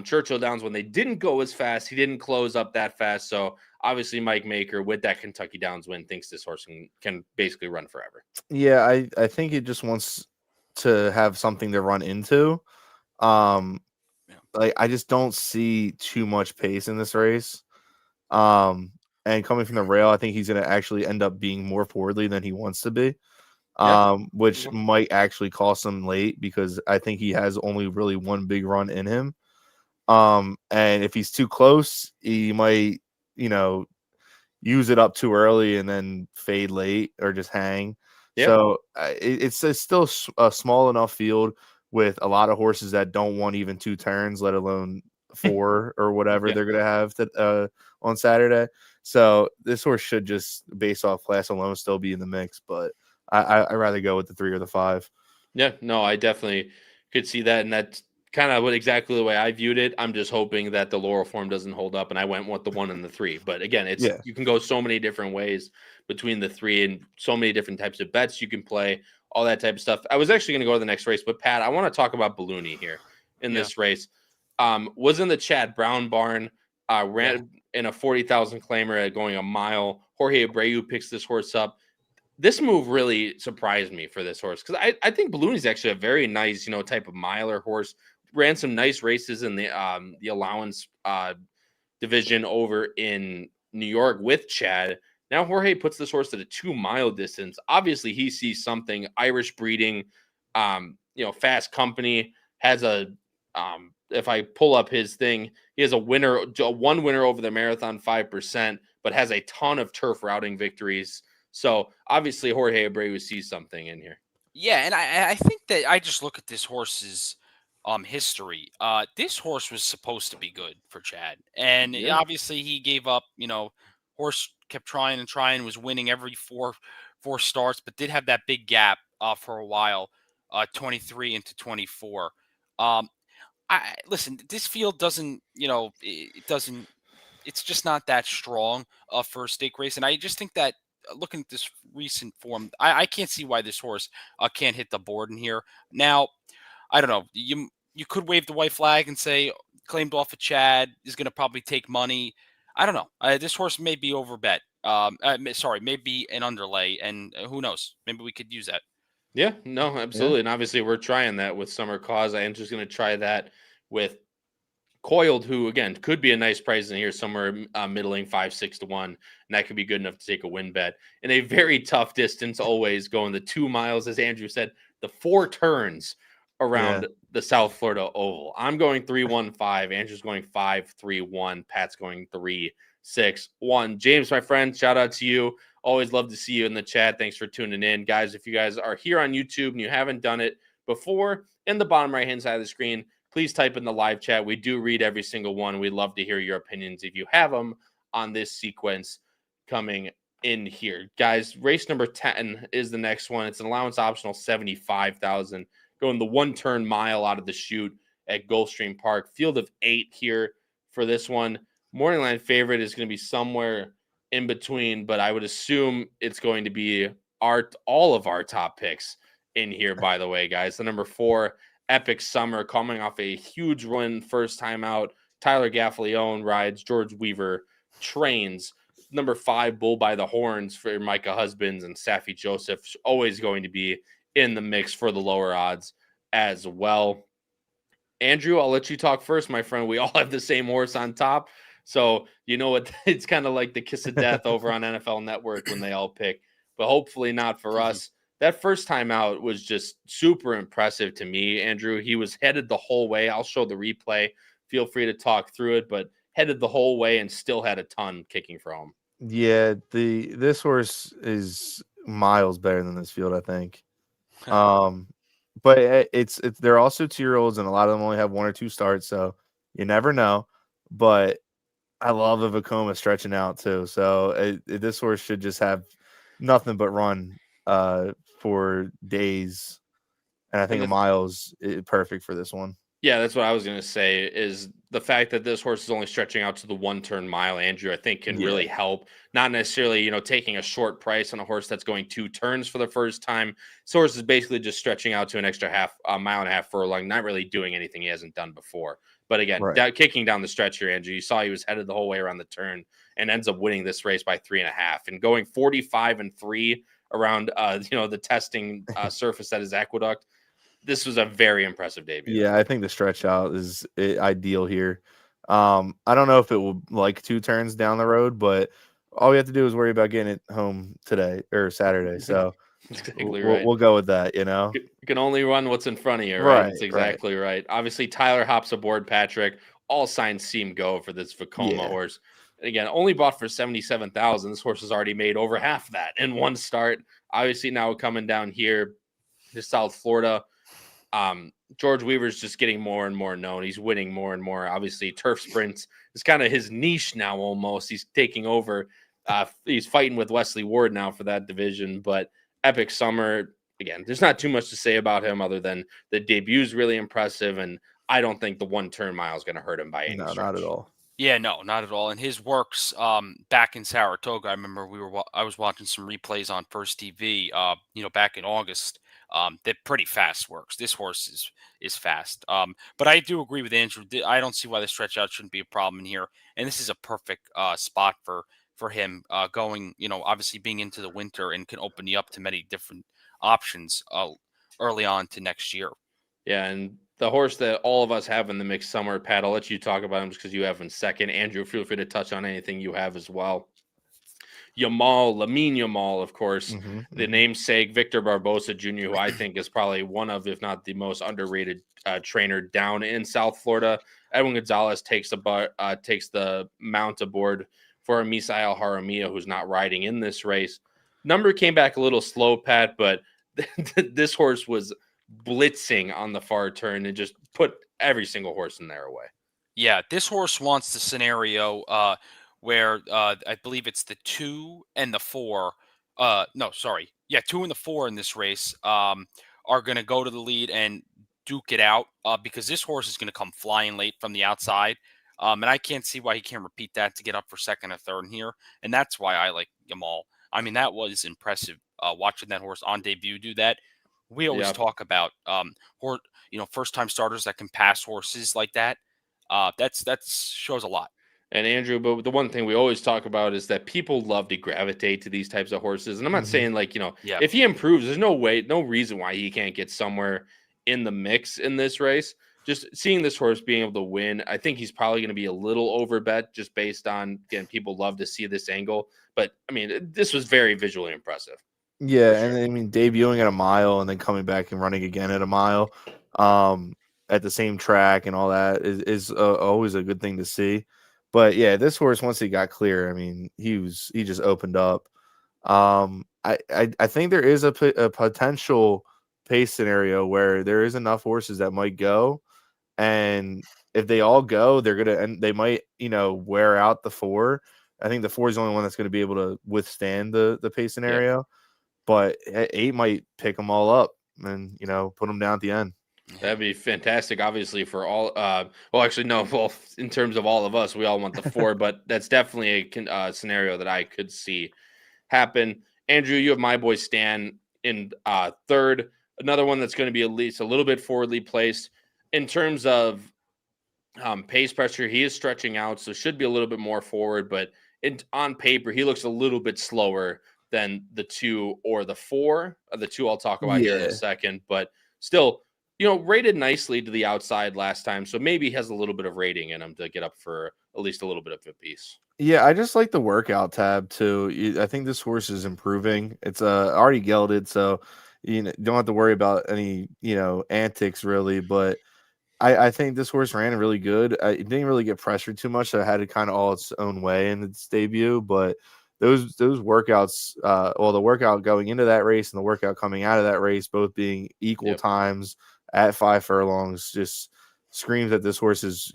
Speaker 1: Churchill Downs, when they didn't go as fast, he didn't close up that fast. So obviously, Mike Maker with that Kentucky Downs win thinks this horse can basically run forever.
Speaker 2: Yeah, I think he just wants to have something to run into. Like I just don't see too much pace in this race. And coming from the rail, I think he's going to actually end up being more forwardly than he wants to be. Which might actually cost him late because I think he has only really one big run in him. And if he's too close, he might, use it up too early and then fade late or just hang. Yep. So it's still a small enough field with a lot of horses that don't want even 2 turns, let alone 4 or whatever they're going to have on Saturday. So this horse should just, based off class alone, still be in the mix. But I'd rather go with the 3 or the 5.
Speaker 1: Yeah, no, I definitely could see that. And that's kind of exactly the way I viewed it. I'm just hoping that the Laurel form doesn't hold up, and I went with the 1 and the 3. But again, you can go so many different ways between the 3 and so many different types of bets you can play, all that type of stuff. I was actually going to go to the next race, but Pat, I want to talk about Ballooney here in this race. Was in the Chad Brown barn, ran in a 40,000 claimer at going a mile. Jorge Abreu picks this horse up. This move really surprised me for this horse because I think Ballooney's actually a very nice, type of miler horse. Ran some nice races in the allowance division over in New York with Chad. Now Jorge puts this horse at a 2-mile distance. Obviously, he sees something. Irish breeding, fast company, has a if I pull up his thing, he has one winner over the marathon 5%, but has a ton of turf routing victories. So obviously Jorge Abreu sees something in here.
Speaker 3: Yeah, and I think that I just look at this horse's history. This horse was supposed to be good for Chad, and obviously he gave up. Horse kept trying and trying, was winning every four starts, but did have that big gap for a while, 23 into 24. Listen, this field doesn't, it doesn't. It's just not that strong for a stake race, and I just think that looking at this recent form, I can't see why this horse can't hit the board in here. Now, I don't know. You could wave the white flag and say claimed off of Chad is going to probably take money. I don't know. This horse may be overbet. May be an underlay, and who knows? Maybe we could use that.
Speaker 1: Yeah, no, absolutely. Yeah. And obviously we're trying that with Summer Cause. I am just going to try that with Coiled, who, again, could be a nice price in here, somewhere middling 5-6 to 1, and that could be good enough to take a win bet. In a very tough distance, always going the 2 miles, as Andrew said, the 4 turns around the South Florida Oval. I'm going 3-1-5. Andrew's going 5-3-1. Pat's going 3-6-1. James, my friend, shout out to you. Always love to see you in the chat. Thanks for tuning in. Guys, if you guys are here on YouTube and you haven't done it before, in the bottom right-hand side of the screen, please type in the live chat. We do read every single one. We'd love to hear your opinions if you have them on this sequence coming in here. Guys, race number 10 is the next one. It's an allowance optional 75,000. Going the 1-turn mile out of the chute at Gulfstream Park. Field of 8 here for this one. Morning line favorite is going to be somewhere in between, but I would assume it's going to be all of our top picks in here, by the way, guys. The number 4, Epic Summer, coming off a huge win first time out. Tyler Gaffalione rides. George Weaver trains. Number 5, Bull by the Horns for Micah Husbands and Safi Joseph, always going to be in the mix for the lower odds as well. Andrew, I'll let you talk first, my friend. We all have the same horse on top. So, you know what? It's kind of like the kiss of death over on NFL Network when they all pick, but hopefully not for us. That first time out was just super impressive to me, Andrew. He was headed the whole way. I'll show the replay. Feel free to talk through it, but headed the whole way and still had a ton kicking for him.
Speaker 2: Yeah, this horse is miles better than this field, I think. But it's they're also 2-year-olds, and a lot of them only have 1 or 2 starts, so you never know. But I love the Vekoma stretching out too. So this horse should just have nothing but run for days. And I think a mile's perfect for this one.
Speaker 1: Yeah, that's what I was going to say, is the fact that this horse is only stretching out to the 1-turn mile, Andrew, I think can really help. Not necessarily, taking a short price on a horse that's going 2 turns for the first time. This horse is basically just stretching out to an extra mile and a half furlong, not really doing anything he hasn't done before. But again, kicking down the stretch here, Andrew, you saw he was headed the whole way around the turn and ends up winning this race by 3.5 and going 45-3 around, the testing surface that is Aqueduct. This was a very impressive debut.
Speaker 2: Yeah, I think the stretch out is ideal here. I don't know if it will like 2 turns down the road, but all we have to do is worry about getting it home today or Saturday. So
Speaker 1: exactly
Speaker 2: we'll go with that.
Speaker 1: You can only run what's in front of you, right? That's exactly right. Obviously, Tyler hops aboard Patrick. All signs seem go for this Vekoma horse. And again, only bought for $77,000. This horse has already made over half that in one start. Obviously, now coming down here to South Florida. George Weaver's just getting more and more known. He's winning more and more. Obviously, turf sprints is kind of his niche now almost. He's taking over. He's fighting with Wesley Ward now for that division. But Epic Summer, again, there's not too much to say about him other than the debut is really impressive. And I don't think the 1-turn mile is going to hurt him by any stretch.
Speaker 2: Not at all.
Speaker 3: Yeah, no, not at all. And his works back in Saratoga, I remember I was watching some replays on First TV, back in August. They're pretty fast works. This horse is fast. But I do agree with Andrew. I don't see why the stretch out shouldn't be a problem in here. And this is a perfect spot for him going, obviously being into the winter and can open you up to many different options early on to next year.
Speaker 1: Yeah, and the horse that all of us have in the mix somewhere, Pat, I'll let you talk about him just because you have him second. Andrew, feel free to touch on anything you have as well. Lamine Yamal, of course, the namesake Victor Barbosa Jr., who I think is probably one of, if not the most underrated trainer down in South Florida. Edwin Gonzalez takes the mount aboard for Misael Haramia, who's not riding in this race. Number came back a little slow, Pat, but this horse was blitzing on the far turn and just put every single horse in there away.
Speaker 3: Yeah, this horse wants the scenario where I believe it's the 2 and the 4. 2 and the 4 in this race are going to go to the lead and duke it out because this horse is going to come flying late from the outside. And I can't see why he can't repeat that to get up for second or third in here. And that's why I like Yamal. I mean, that was impressive watching that horse on debut do that. We always talk about first-time starters that can pass horses like that. That shows a lot.
Speaker 1: And Andrew, but the one thing we always talk about is that people love to gravitate to these types of horses. And I'm not saying if he improves, there's no reason why he can't get somewhere in the mix in this race. Just seeing this horse being able to win, I think he's probably going to be a little overbet just based on, again, people love to see this angle. But, I mean, this was very visually impressive.
Speaker 2: Yeah, sure. And I mean, debuting at a mile and then coming back and running again at a mile at the same track and all that is always a good thing to see. But yeah, this horse, once he got clear, I mean, he just opened up. I think there is a potential pace scenario where there is enough horses that might go, and if they all go, they might wear out the 4. I think the 4 is the only one that's going to be able to withstand the pace scenario. Yep. But 8 might pick them all up and put them down at the end.
Speaker 1: That'd be fantastic, obviously, for all. In terms of all of us, we all want the 4, but that's definitely a scenario that I could see happen. Andrew, you have my boy Stan in third. Another one that's going to be at least a little bit forwardly placed in terms of pace pressure. He is stretching out, so should be a little bit more forward, but on paper, he looks a little bit slower than the 2 or the 4. The 2 I'll talk about here in a second, but still, rated nicely to the outside last time, so maybe he has a little bit of rating in him to get up for at least a little bit of a piece.
Speaker 2: Yeah, I just like the workout tab too. I think this horse is improving. It's already gelded, so don't have to worry about any antics really. But I think this horse ran really good. It didn't really get pressured too much, so it had it kind of all its own way in its debut. But those workouts, the workout going into that race and the workout coming out of that race, both being equal times at 5 furlongs, just screams that this horse is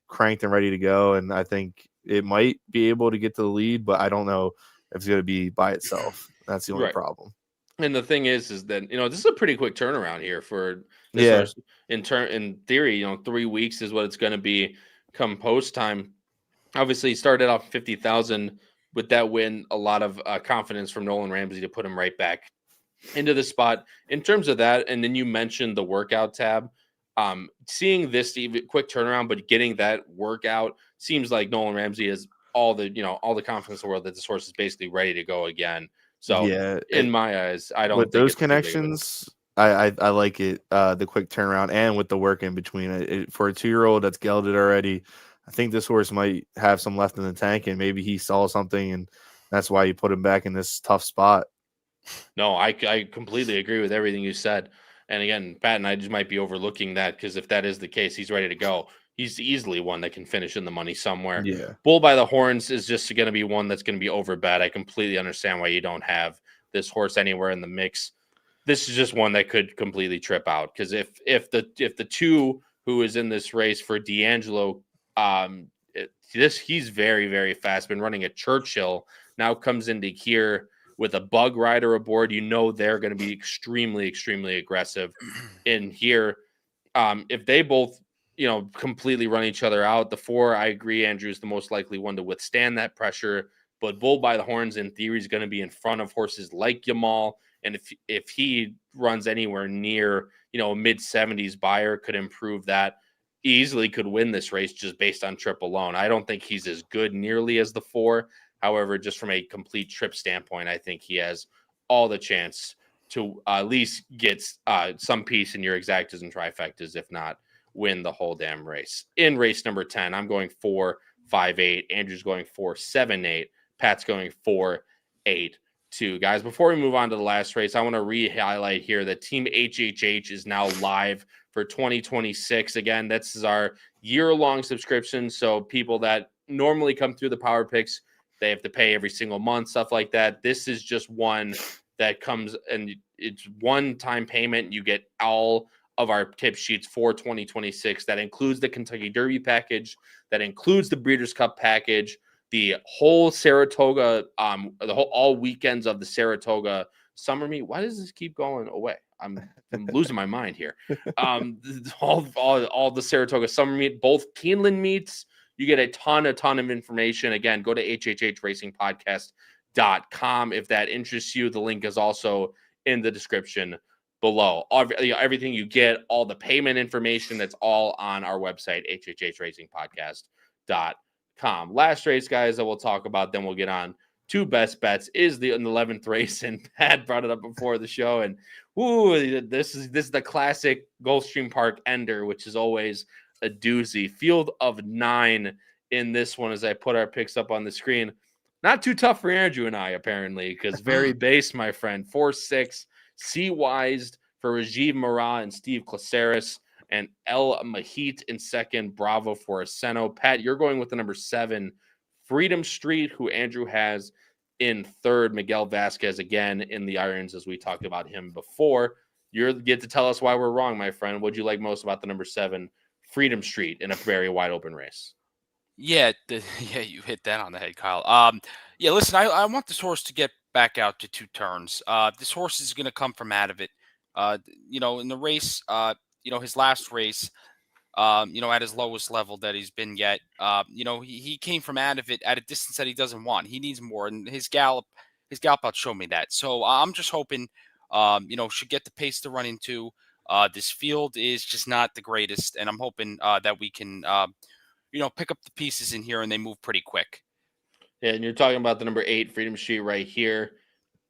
Speaker 2: cranked and ready to go. And I think it might be able to get to the lead, but I don't know if it's going to be by itself. That's the only problem.
Speaker 1: And the thing is that, this is a pretty quick turnaround here for this horse. In theory, 3 weeks is what it's going to be come post time. Obviously, he started off 50,000 with that win. A lot of confidence from Nolan Ramsey to put him right back into the spot. In terms of that, and then you mentioned the workout tab. Seeing this quick turnaround, but getting that workout seems like Nolan Ramsey has all the confidence in the world that this horse is basically ready to go again. So in my eyes, I don't
Speaker 2: with
Speaker 1: think
Speaker 2: those connections. I like it. The quick turnaround and with the work in between it for a 2-year-old that's gelded already. I think this horse might have some left in the tank, and maybe he saw something, and that's why you put him back in this tough spot.
Speaker 1: No, I completely agree with everything you said. And again, Pat and I just might be overlooking that, because if that is the case, he's ready to go. He's easily one that can finish in the money somewhere.
Speaker 2: Yeah.
Speaker 1: Bull by the Horns is just going to be one that's going to be overbet. I completely understand why you don't have this horse anywhere in the mix. This is just one that could completely trip out, because if the two who is in this race for D'Angelo, he's very, very fast. Been running at Churchill, now comes into here with a bug rider aboard. They're going to be extremely, extremely aggressive in here. If they both, completely run each other out, the 4, I agree, Andrew is the most likely one to withstand that pressure. But Bull by the Horns, in theory, is going to be in front of horses like Yamal. And if he runs anywhere near, a mid-70s buyer, could improve that. Easily could win this race just based on trip alone. I don't think he's as good nearly as the 4. However, just from a complete trip standpoint, I think he has all the chance to at least get some piece in your exactas and trifectas, if not win the whole damn race. In race number 10, I'm going 4-5-8. Andrew's going 4-7-8. Pat's going 4-8-2. Guys, before we move on to the last race, I want to re-highlight here that Team HHH is now live for 2026. Again, this is our year-long subscription. So people that normally come through the Power Picks, they have to pay every single month, stuff like that. This is just one that comes, and it's one-time payment. You get all of our tip sheets for 2026. That includes the Kentucky Derby package. That includes the Breeders' Cup package. The whole Saratoga, all weekends of the Saratoga Summer Meet. Why does this keep going away? I'm losing my mind here. All the Saratoga Summer Meet, both Keeneland meets. You get a ton of information. Again, go to HHHRacingPodcast.com if that interests you. The link is also in the description below. Everything you get, all the payment information, that's all on our website, HHHRacingPodcast.com. Last race, guys, that we'll talk about, then we'll get on to best bets, is the 11th race, and Pat brought it up before the show. And this is the classic Gulfstream Park ender, which is always a doozy. Field of 9 in this one, as I put our picks up on the screen. Not too tough for Andrew and I, apparently, because very base, my friend. 4-6, C-Wised for Rajiv Mara and Steve Claceris, and El Mahit in second. Bravo for Aseno. Pat, you're going with the number 7, Freedom Street, who Andrew has in third. Miguel Vasquez again in the irons, as we talked about him before. You get to tell us why we're wrong, my friend. What'd you like most about the number 7, Freedom Street, in a very wide open race?
Speaker 3: Yeah, you hit that on the head, Kyle. Listen, I want this horse to get back out to 2 turns. This horse is going to come from out of it. In the race, his last race, at his lowest level that he's been yet, he came from out of it at a distance that he doesn't want. He needs more, and his gallop out showed me that. So I'm just hoping, should get the pace to run into. This field is just not the greatest, and I'm hoping that we can, pick up the pieces in here, and they move pretty quick.
Speaker 1: Yeah, and you're talking about the number 8, Freedom Street, right here.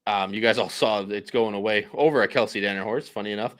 Speaker 1: You guys all saw it's going away over at Kelsey Danner horse, funny enough.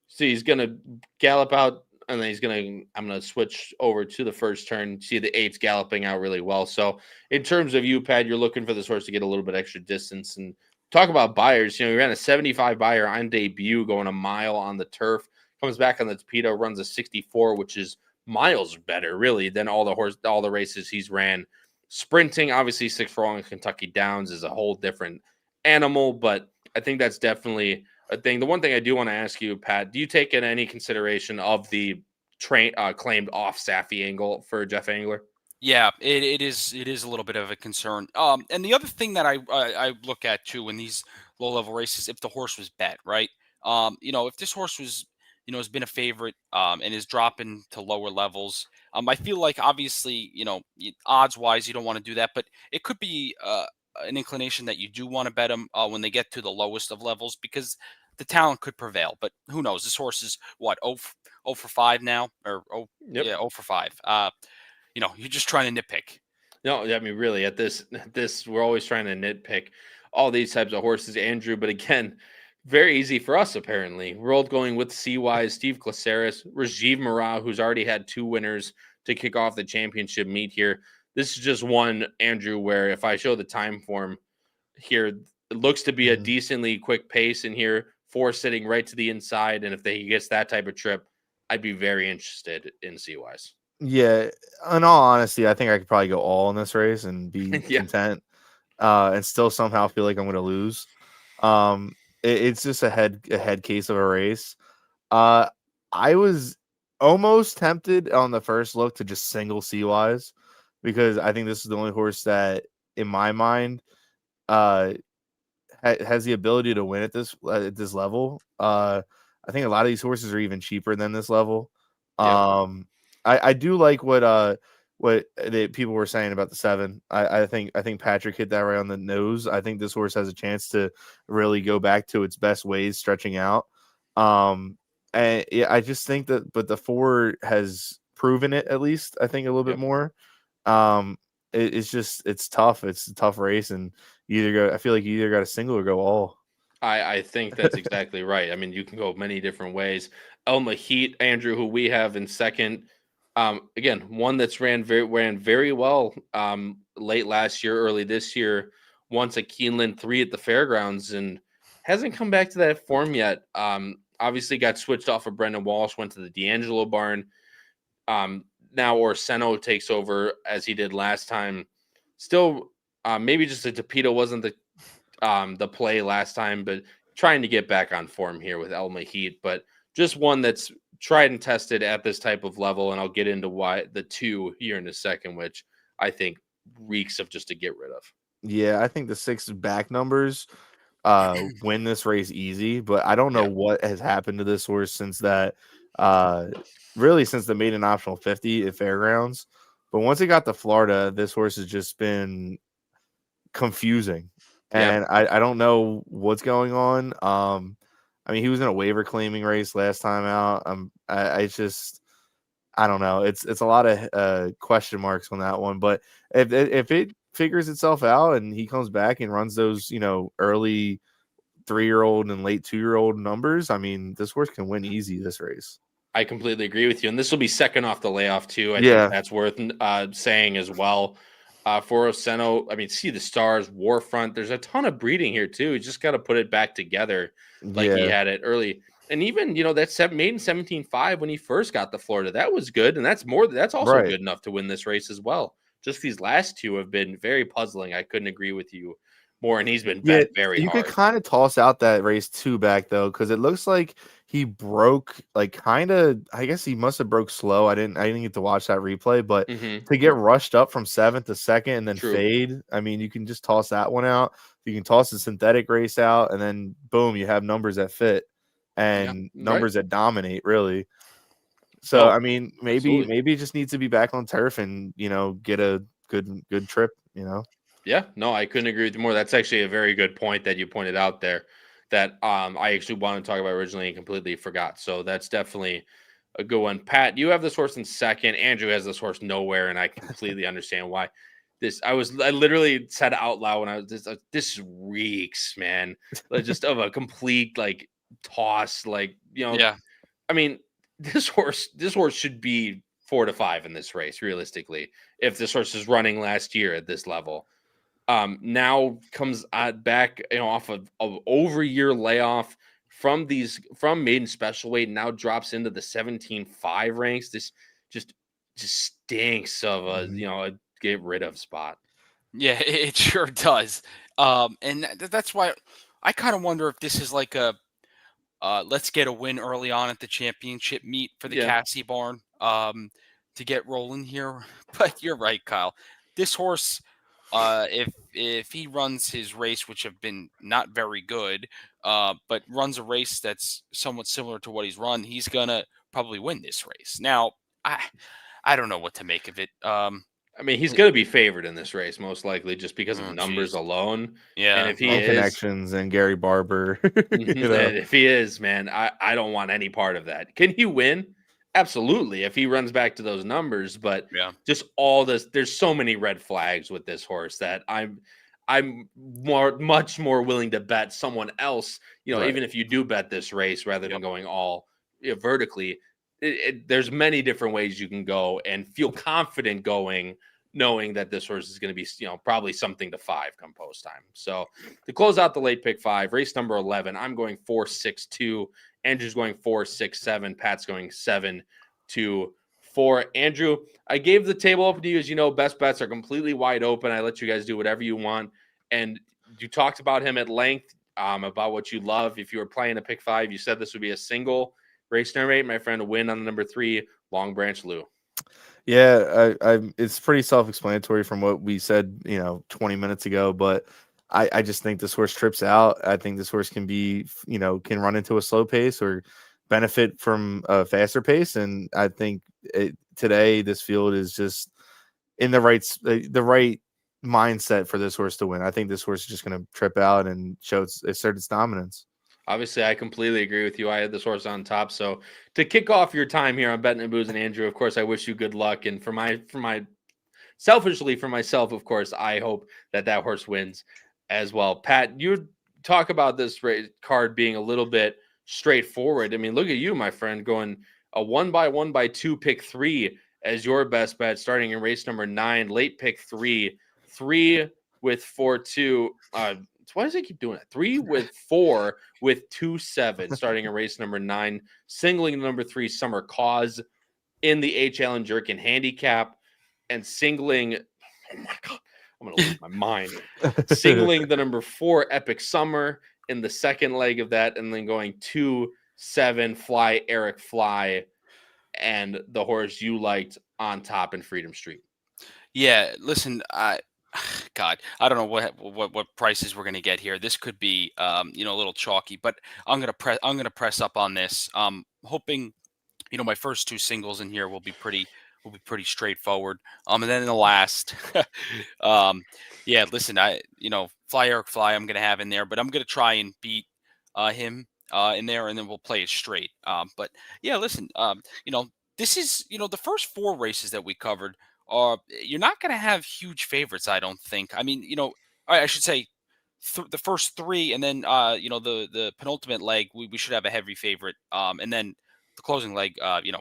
Speaker 1: See, he's going to gallop out, and then I'm going to switch over to the first turn. See the 8's galloping out really well. So in terms of you, Pat, you're looking for this horse to get a little bit extra distance. And talk about buyers. He ran a 75 buyer on debut, going a mile on the turf. Comes back on the Torpedo, runs a 64, which is miles better, really, than all the races he's ran. Sprinting, obviously, 6 furlong Kentucky Downs is a whole different animal, but I think that's definitely a thing. The one thing I do want to ask you, Pat, do you take in any consideration of the claimed off Saffy angle for Jeff Angler?
Speaker 3: Yeah, it is a little bit of a concern. And the other thing that I look at too in these low level races, if the horse was bet, right? If this horse was, has been a favorite, and is dropping to lower levels, I feel like obviously, odds wise, you don't want to do that, but it could be an inclination that you do want to bet them when they get to the lowest of levels because the talent could prevail. But who knows? This horse is what 0 for 5 now, or
Speaker 1: Yep.
Speaker 3: 0 for 5. You're just trying to nitpick.
Speaker 1: No, I mean, really, at this, we're always trying to nitpick all these types of horses, Andrew. But again, very easy for us, apparently. We're all going with CY's Steve Glaceris, Rajiv Mara, who's already had 2 winners to kick off the championship meet here. This is just one, Andrew, where if I show the time form here, it looks to be a decently quick pace in here, 4 sitting right to the inside. And if he gets that type of trip, I'd be very interested in CY's.
Speaker 2: Yeah, in all honesty, I think I could probably go all in this race and be
Speaker 1: Yeah.
Speaker 2: content, and still somehow feel like I'm going to lose. It's just a head case of a race. I was almost tempted on the first look to just single CY's because I think this is the only horse that, in my mind, has the ability to win at this level. I think a lot of these horses are even cheaper than this level.
Speaker 1: Yep.
Speaker 2: I do like what the people were saying about the 7. I think Patrick hit that right on the nose. I think this horse has a chance to really go back to its best ways, stretching out. And yeah, I just think that, but the 4 has proven it at least. I think a little bit more. It's tough. It's a tough race, and I feel like you either got to single or go all.
Speaker 1: I think that's exactly right. I mean, you can go many different ways. Elma Heat, Andrew, who we have in second. Again, one that's ran very well late last year, early this year. Once a Keeneland 3 at the fairgrounds and hasn't come back to that form yet. Obviously got switched off of Brendan Walsh, went to the D'Angelo barn. Now Orseno takes over as he did last time. Still, maybe just a Tapito wasn't the play last time, but trying to get back on form here with Elma Heat. But just one that's tried and tested at this type of level, and I'll get into why the 2 here in a second, which I think reeks of just to get rid of.
Speaker 2: Yeah, I think the 6 back numbers win this race easy, but I don't know what has happened to this horse since that really since the maiden optional 50 at Fairgrounds. But once it got to Florida, this horse has just been confusing. And I don't know what's going on. I mean, he was in a waiver claiming race last time out. I don't know. It's a lot of question marks on that one. But if it figures itself out and he comes back and runs those, early 3-year-old and late 2-year-old numbers, I mean, this horse can win easy this race.
Speaker 1: I completely agree with you. And this will be second off the layoff, too. I think that's worth saying as well. For Orseno, I mean, see the stars, Warfront. There's a ton of breeding here, too. You just got to put it back together like he had it early. And even, that maiden 17.5 when he first got to Florida, that was good. And that's also good enough to win this race as well. Just these last 2 have been very puzzling. I couldn't agree with you more. And he's been bet very hard.
Speaker 2: You could kind of toss out that race 2 back, though, because it looks like he broke, I guess he must have broke slow. I didn't get to watch that replay, but to get rushed up from 7th to 2nd and then fade, I mean, you can just toss that one out. You can toss the synthetic race out, and then boom, you have numbers that fit and numbers that dominate, really. So, I mean, maybe it just needs to be back on turf and, get a good trip,
Speaker 1: Yeah, no, I couldn't agree with you more. That's actually a very good point that you pointed out there that I actually wanted to talk about originally and completely forgot. So that's definitely a good one. Pat, you have this horse in second. Andrew has this horse nowhere, and I completely understand why. I literally said out loud when I was this reeks, man. Just of a complete toss, I mean, this horse should be 4 to 5 in this race, realistically, if this horse is running last year at this level. Now comes back, off of over year layoff from maiden special weight, now drops into the 17.5 ranks. This just stinks of a get rid of spot.
Speaker 3: Yeah, it sure does. And that's why I kind of wonder if this is like a let's get a win early on at the championship meet for the Cassie barn. get rolling here. But you're right, Kyle. This horse, if he runs his race, which have been not very good, but runs a race that's somewhat similar to what he's run, he's gonna probably win this race. Now, I don't know what to make of it.
Speaker 1: I mean, he's going to be favored in this race, most likely, just because of numbers
Speaker 3: geez.
Speaker 1: alone.
Speaker 3: Yeah,
Speaker 1: and if he
Speaker 2: And
Speaker 1: is
Speaker 2: connections and Gary Barber,
Speaker 1: if he is, man, I don't want any part of that. Can he win? Absolutely, if he runs back to those numbers. But
Speaker 3: yeah,
Speaker 1: just all this, there's so many red flags with this horse that I'm much more willing to bet someone else.
Speaker 2: Right.
Speaker 1: Even if you do bet this race rather than going all vertically. There's many different ways you can go and feel confident going, knowing that this horse is going to be, probably something to 5 come post time. So to close out the late pick 5, race number 11, I'm going 4-6-2. Andrew's going 4-6-7. Pat's going 7-4. Andrew, I gave the table open to you. As you know, best bets are completely wide open. I let you guys do whatever you want. And you talked about him at length, about what you love. If you were playing a pick 5, you said this would be a single. Race number 8, my friend, a win on the number 3, Long Branch Lou.
Speaker 2: Yeah, it's pretty self-explanatory from what we said, 20 minutes ago. But I just think this horse trips out. I think this horse can be, can run into a slow pace or benefit from a faster pace. And I think today this field is just in the right mindset for this horse to win. I think this horse is just going to trip out and assert its dominance.
Speaker 1: Obviously, I completely agree with you. I had this horse on top. So to kick off your time here on Bettin and Boozin, Andrew, of course, I wish you good luck. And selfishly for myself, of course, I hope that horse wins as well. Pat, you talk about this card being a little bit straightforward. I mean, look at you, my friend, going a 1x1x2 pick 3 as your best bet, starting in race number 9, late pick 3 with 4-2. Why does it keep doing that? 3 with 4 with 2-7, starting in race number 9, singling number 3, Summer Cause in the H. Allen Jerkin handicap, and singling, oh my God, I'm going to lose my mind, singling the number 4, Epic Summer in the second leg of that, and then going 2-7, Fly Eric Fly, and the horse you liked on top in Freedom Street.
Speaker 3: Yeah, listen, God, I don't know what prices we're going to get here. This could be, a little chalky, but I'm going to press up on this. Hoping, my first 2 singles in here will be pretty straightforward. And then in the last, listen, Fly Eric Fly, I'm going to have in there, but I'm going to try and beat him in there, and then we'll play it straight. But yeah, listen, this is, the first 4 races that we covered. You're not going to have huge favorites, I don't think. I mean, I should say the first 3, and then the penultimate leg, we should have a heavy favorite. And then the closing leg,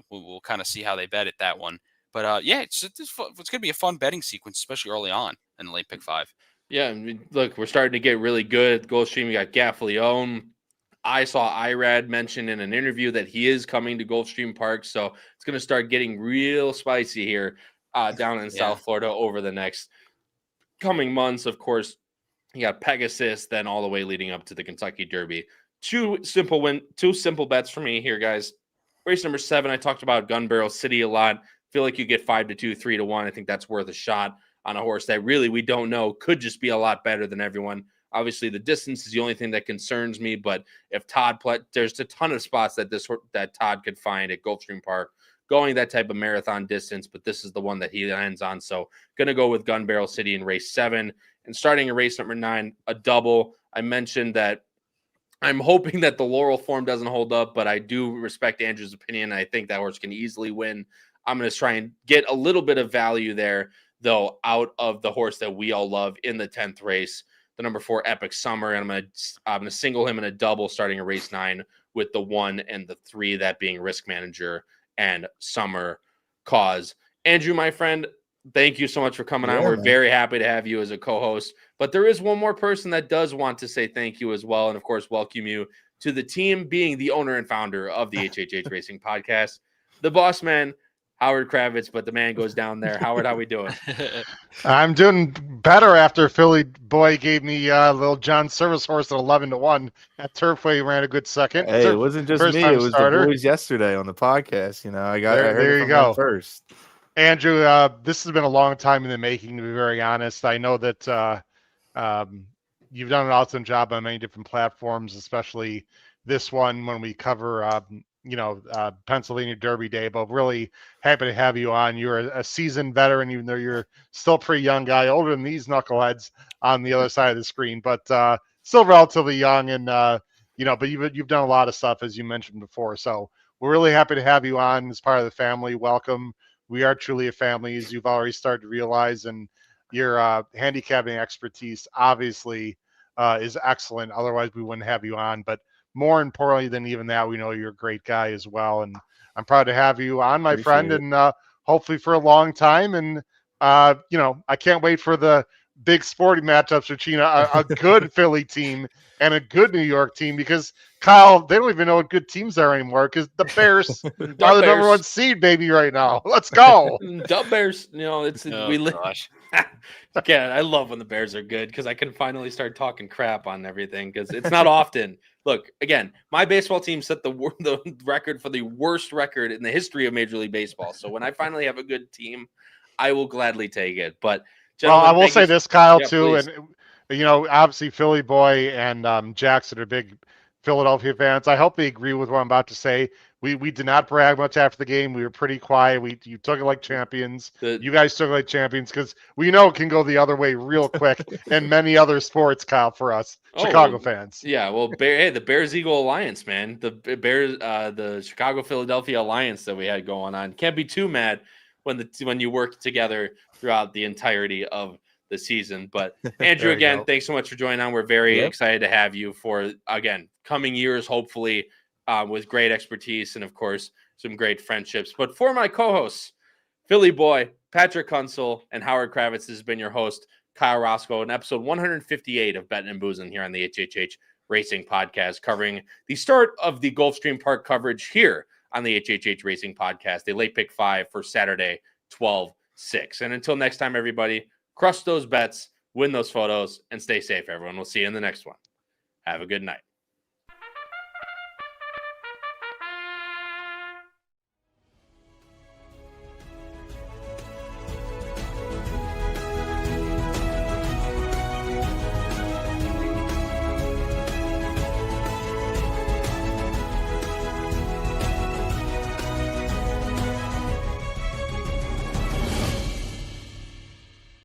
Speaker 3: we'll kind of see how they bet at that one. But it's going to be a fun betting sequence, especially early on in the late pick 5.
Speaker 1: Yeah, I mean, look, we're starting to get really good at Gulfstream. We got Gaffleone. I saw Irad mention in an interview that he is coming to Gulfstream Park, so it's going to start getting real spicy here. Down in South Florida over the next coming months. Of course, you got Pegasus, then all the way leading up to the Kentucky Derby. 2 simple bets for me here, guys. Race number 7, I talked about Gun Barrel City a lot. Feel like you get 5-2, 3-1. I think that's worth a shot on a horse that really we don't know could just be a lot better than everyone. Obviously, the distance is the only thing that concerns me, but if there's a ton of spots that Todd could find at Gulfstream Park going that type of marathon distance, but this is the one that he ends on. So going to go with Gun Barrel City in race 7, and starting in race number 9, a double. I mentioned that I'm hoping that the Laurel form doesn't hold up, but I do respect Andrew's opinion. I think that horse can easily win. I'm going to try and get a little bit of value there, though, out of the horse that we all love in the 10th race, the number 4 Epic Summer. And I'm going to single him in a double starting in race 9 with the 1 and the 3, that being Risk Manager and Summer Cause. Andrew, my friend, thank you so much for coming on. We're very happy to have you as a co-host. But there is one more person that does want to say thank you as well, and of course, welcome you to the team, being the owner and founder of the HHH Racing Podcast, the boss man, Howard Kravitz, but the man goes down there. Howard, how we doing?
Speaker 4: I'm doing better after Philly boy gave me little John Service horse at 11-1 at Turfway. Ran a good second.
Speaker 2: Hey, it wasn't just me; it was
Speaker 4: starter.
Speaker 2: the boys yesterday on the podcast. I
Speaker 4: there
Speaker 2: heard
Speaker 4: you go
Speaker 2: first.
Speaker 4: Andrew, this has been a long time in the making, to be very honest. I know that you've done an awesome job on many different platforms, especially this one when we cover, Pennsylvania Derby Day. But really happy to have you on. You're a seasoned veteran, even though you're still a pretty young guy, older than these knuckleheads on the other side of the screen, but still relatively young. And but you've done a lot of stuff, as you mentioned before. So we're really happy to have you on as part of the family. Welcome. We are truly a family, as you've already started to realize, and your handicapping expertise obviously is excellent. Otherwise, we wouldn't have you on. But more importantly than even that, we know you're a great guy as well, and I'm proud to have you on, my friend, and hopefully for a long time. And I can't wait for the big sporting matchups between a good Philly team and a good New York team, because Kyle, they don't even know what good teams are anymore, because the Bears are the number one seed, baby, right now. Let's go.
Speaker 1: The Bears, it's
Speaker 3: gosh.
Speaker 1: Again, I love when the Bears are good, because I can finally start talking crap on everything, because it's not often. Look, again, my baseball team set the record for the worst record in the history of Major League Baseball. So when I finally have a good team, I will gladly take it. But
Speaker 4: well, I will say this, Kyle, too,
Speaker 1: please.
Speaker 4: and obviously Philly boy and Jackson are big Philadelphia fans. I hope they agree with what I'm about to say. We did not brag much after the game. We were pretty quiet. You took it like champions. You guys took it like champions, because we know it can go the other way real quick in many other sports, Kyle, for us Chicago fans.
Speaker 1: Yeah, well, the Bears Eagle Alliance, man. The Bears, the Chicago Philadelphia Alliance that we had going on. Can't be too mad when you work together throughout the entirety of the season. But Andrew, again, thanks so much for joining on. We're very excited to have you for, again, coming years, hopefully, with great expertise and, of course, some great friendships. But for my co-hosts, Philly boy, Patrick Kunsel, and Howard Kravitz, this has been your host, Kyle Roscoe, in episode 158 of Bettin and Boozin here on the HHH Racing Podcast, covering the start of the Gulfstream Park coverage here on the HHH Racing Podcast, the Late Pick 5 for Saturday, 12/6. And until next time, everybody, crush those bets, win those photos, and stay safe, everyone. We'll see you in the next one. Have a good night.